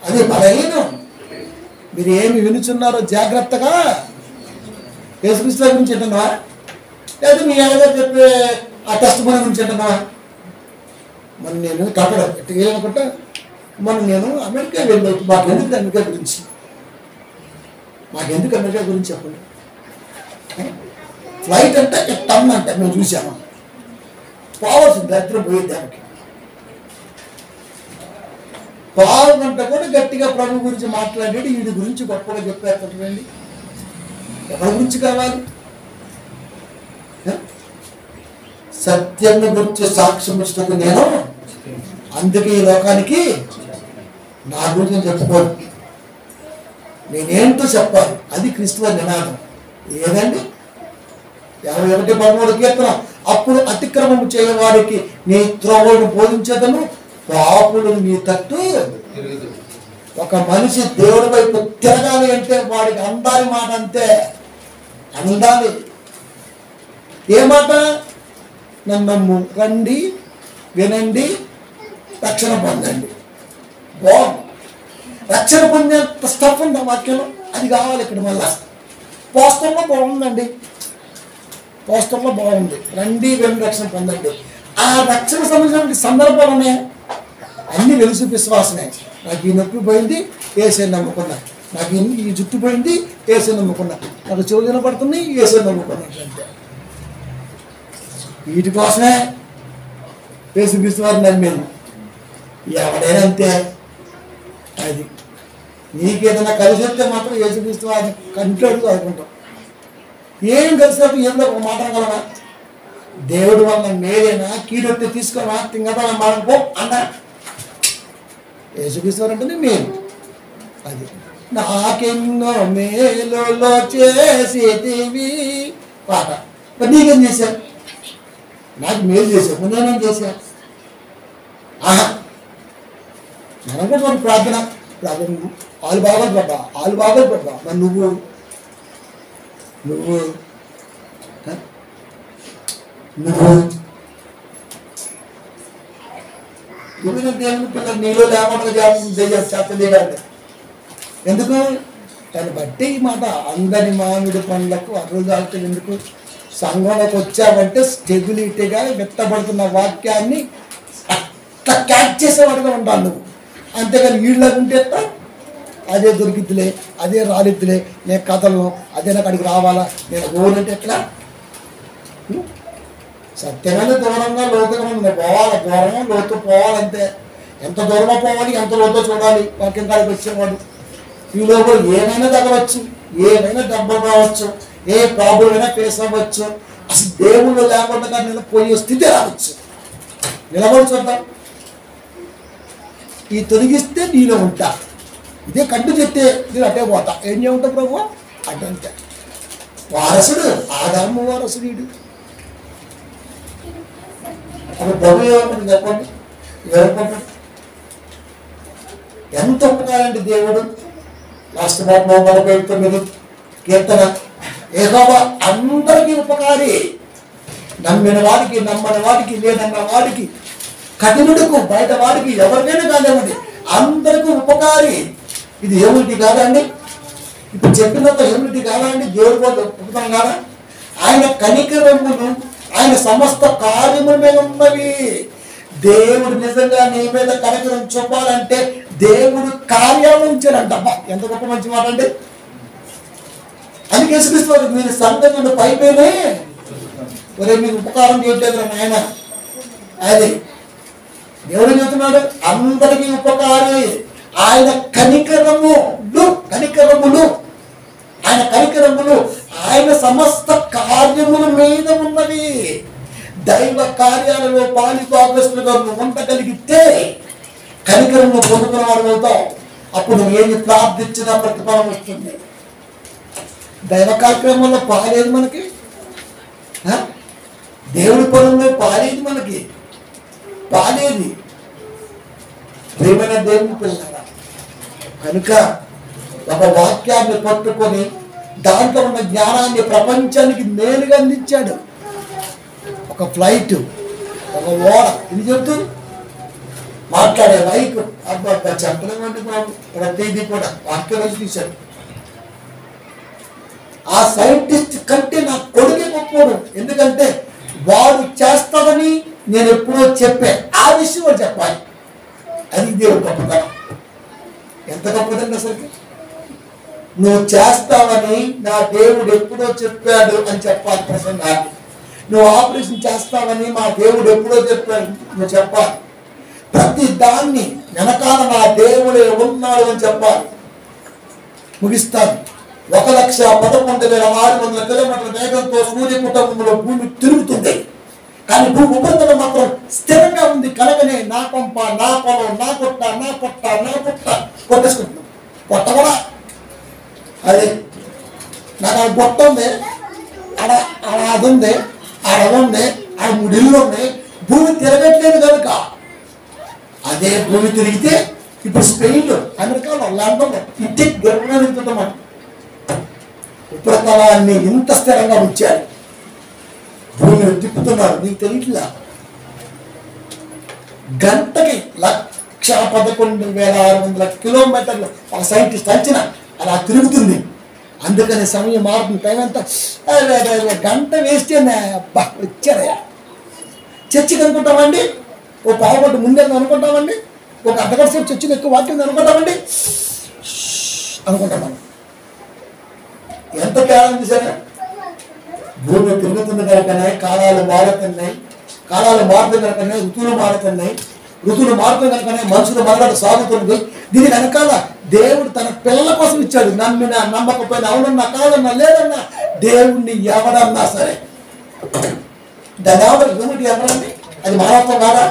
అది బలహీనం. మీరు ఏమి వినుచున్నారో జాగ్రత్తగా. యేసుక్రీస్తు గురించి వింటున్నావా? లేదా మీ ఏదో చెప్పే ఆ టెస్ట్ మన గురించి వింటున్నావా? మరి నేను కట్టడం ఎట్టుకెళ్ళనుకుంటా నేను అమెరికా వెళ్ళవచ్చు. మాకెందుకు అమెరికా గురించి చెప్పండి. ఫ్లైట్ అంటే టన్ అంటే మేము చూసాము. పోవాల్సింది దరిద్రం పోయేది దానికి. పావుగంట కూడా గట్టిగా ప్రభు గురించి మాట్లాడాడు. వీడి గురించి గొప్పగా చెప్పారు చూడండి. ఎవరి గురించి కావాలి? సత్యాన్ని గురించి సాక్ష్యం ఇచ్చినట్టు నేను, అందుకే ఈ లోకానికి నా గురించి నేను చెప్పుకోను, నేనేంటో చెప్పాలి. అది క్రీస్తు నినాదం. ఏదండి 51:13 కీర్తన, అప్పుడు అతిక్రమం చేయవారికి నీ త్రోవను బోధించదను, పాపులు నీ తట్టు. ఒక మనిషి దేవుడి వైపు తిరగాలి అంటే వాడికి అందాలి మాట, అంతే అందాలి. ఏ మాట? నన్ను రండి, వినండి, రక్షణ పొందండి. బాగుంది. రక్షణ పొందే స్టఫ్ ఉంది ఆ వాక్యంలో, అది కావాలి ఇక్కడ. మళ్ళా పోస్టర్లో బాగుందండి, పోస్టర్లో బాగుంది, రండి వినండి రక్షణ పొందండి. ఆ రక్షణ సంబంధించిన సందర్భాలు ఉన్నాయి, అన్ని వెలుసు విశ్వాసమే. నాకు ఈ నొప్పి పోయింది, ఏసే నమ్ముకున్నా. నాకు ఈ జుట్టు పోయింది, ఏసే నమ్ముకున్నా. నాకు చెవులు వినపడుతుంది, ఏసే నమ్ముకున్నట్లంటే. వీటి కోసమే యేసు క్రీస్తువారిని నమ్మేది. ఎవడైనా అంతే. అది నీకేదైనా కలిసి వస్తే మాత్రం యేసు క్రీస్తువారిని కంట్రోల్ అనుకుంటాం. ఏం కలిసినట్టు ఏందో ఒక మాట అనగలవా? దేవుడు వల్ల మేలేనా, కీడొత్తే తీసుకోవా, తింగదా మాడపో అన్న. యేసు క్రీస్తువారు అంటేనే మేలు. అది నాకెన్నో మేలులో చేసేటివి పాట. మరి నీకేం చేశావు? నాకు మేలు చేసావు, నేనేం చేశా? మనం కూడా ప్రార్థన వాళ్ళు బాగా పడ్డా, వాళ్ళు బాగా పడ్డా. మరి నువ్వు నువ్వు నువ్వు నువ్వు దేవుని పిల్లలు నీలో లేకుండా చేయాలి. ఎందుకు? దాన్ని బట్టి ఈ మాట, అందని మామిడి పండ్లకు అరుదాలు. ఎందుకు? సంఘంలోకి వచ్చావంటే స్టెబిలిటీగా వ్యక్తపడుతున్న వాక్యాన్ని అట్లా క్యాచ్ చేసేవాడుగా ఉండాలి నువ్వు. అంతేగాని వీళ్ళకు ఉంటే అదే దొరికిద్దులే, అదే రాలిద్దులే, నేను కథలను అదే నాకు అడిగి రావాలా, నేను ఓనంటే ఎట్లా? సత్యమైన దూరంగా లోతుగా ఉంది. పోవాలి, దూరంగా లోతు పోవాలంతే. ఎంత దూరమో పోవాలి, ఎంత లోతో చూడాలి. వాక్యం కాడికి వచ్చేవాడు ఈ లోపల ఏమైనా తగవచ్చు, ఏమైనా దెబ్బలు రావచ్చు, ఏ ప్రాబ్లం అయినా ఫేస్ అవ్వచ్చు. అసలు దేవుళ్ళు లేకుండా నిలబోయే స్థితి రావచ్చు. నిలబడి చూద్దాం. ఈ తొలగిస్తే నీలో ఉంటా, ఇదే కంటు చెప్తే నేను అట్టే పోతా. ఏం చేయమంటా ప్రభు? అడ్డంతే. వారసుడు ఆదాము వారసుడు వీడు. అప్పుడు ప్రభు ఏమంటాడు చెప్పండి? ఏమంటాడు? ఎంత ఉపకారండి దేవుడు. లాస్ట్ మాట 49 కీర్తన, యెహోవా అందరికీ ఉపకారి, నమ్మిన వాడికి, నమ్మని వాడికి, లేదన్న వాడికి, కఠినుడుకు, బయట వాడికి, ఎవరికైనా కానివ్వండి, అందరికీ ఉపకారి. ఇది ఏమిటి కాదండి? ఇప్పుడు చెప్పినంత ఏమిటి కాదండి? దేవుడు కూడా ఉపకారం కాదా? ఆయన కనికరములు, ఆయన సమస్త కార్యముల మీద ఉన్నవి. దేవుడు నిజంగా నీ మీద కనికరం చూపాలంటే దేవుడు కార్యాలు ఉంచాడంట. ఎంత గొప్ప మంచి మాట అండి. అందుకే యేసుక్రీస్తు మీరు సంఘం పైపోయినే ఒరే మీకు ఉపకారం చేయట్లేదు ఆయన. అది దేవుడు చెప్తున్నాడు, అందరికీ ఉపకారి. ఆయన కనికరములు, ఆయన కనికరములు, ఆయన సమస్త కార్యముల మీద ఉన్నవి. దైవ కార్యాలలో పాలిపాగస్తులుగా నువ్వు ఉండగలిగితే కనికరము పొందుకున్నవాడు అవుతావు. అప్పుడు నువ్వు ఏది ప్రార్థించినా ప్రతిఫలం వస్తుంది. దైవ కార్యక్రమంలో పాలేదు మనకి, దేవుడి పనుల్లో పాలేదు మనకి, పాలేదు. ప్రేమైన దేవుని పిల్లరా, కనుక ఒక వాక్యాన్ని పట్టుకొని దాంట్లో ఉన్న జ్ఞానాన్ని ప్రపంచానికి మేలుగా అందించాడు. ఒక ఫ్లైట్, ఒక ఓడ, ఇది చెప్తూ మాట్లాడే మైక్, అబ్బా చెప్పలేమంటే ప్రతిదీ కూడా వాక్యం తీశాడు. ఆ సైంటిస్ట్ కంటే నా కొడుకే గొప్పోడు. ఎందుకంటే వాడు చేస్తాడని నేను ఎప్పుడో చెప్పే ఆ విషయం వాడు చెప్పాలి. అది దేవుడు గొప్పతనం. ఎంత గొప్పదండి అసలుకి. నువ్వు చేస్తావని నా దేవుడు ఎప్పుడో చెప్పాడు అని చెప్పాలి ప్రసంగాన్ని. నువ్వు ఆపరేషన్ చేస్తావని మా దేవుడు ఎప్పుడో చెప్పాడు నువ్వు చెప్పాలి. ప్రతి దాన్ని వెనకాల నా దేవుడే ఉన్నాడు అని చెప్పాలి. ముగిస్తాను. 1,11,600 కిలోమీటర్ల వేగంతో సూర్య కుటుంబంలో భూమి తిరుగుతుంది. కానీ భూమి ఉపరితలం మాత్రం స్థిరంగా ఉంది. కలగనే నా పంప, నా పొలం, నా పుట్ట, నా పుట్ట, నా పుట్ట కొట్టేసుకుంటున్నాం. పొట్ట కూడా అదే నాకు అది పొట్ట ఉంది, ఆడ అది ఉంది, ఆడ ఉంది, ఆడ 3 ఇళ్ళు ఉన్నాయి. భూమి తిరగట్లేదు కనుక. అదే భూమి తిరిగితే ఇప్పుడు స్పెయిన్లో, అమెరికాలో, లండన్లో ఇంటి గర్భంగా నింపుతామని ఉపరితలాన్ని ఇంత స్థిరంగా ఉంచారు. భూమిని తిప్పుతున్నారు. నీకు తెలియట్లా? గంటకి 1,11,600 కిలోమీటర్లు ఒక సైంటిస్ట్ అంచనా అలా తిరుగుతుంది. అందుకని సమయం మారుతుంది. టైం అంతా గంట వేస్తే అబ్బా వచ్చారయ్యా. చర్చికి అనుకుంటామండి, ఓ పావుగంట ముందే అనుకుంటామండి, ఒక అర్ధగంట సేపు చర్చికి ఎక్కువ వాక్యం అనుకుంటామండి అనుకుంటాం. మనం ఎంత తేడా సరే. భూమి తిరుగుతున్న కనుకనే కాలాలు మారుతున్నాయి. కాలాలు మారుతున్న కనుకనే ఋతువులు మారుతున్నాయి. ఋతువులు మారుతున్న కనుకనే మనుషులు మరగడ సాగుతుంది. దీని వెనకాల దేవుడు తన పిల్లల కోసం ఇచ్చాడు. నమ్మినా నమ్మకపోయినా, అవునన్నా కాదన్నా లేదన్నా, దేవుణ్ణి ఎవడన్నా సరే దాని ఎవరండి, అది మానవత్వం కాదా?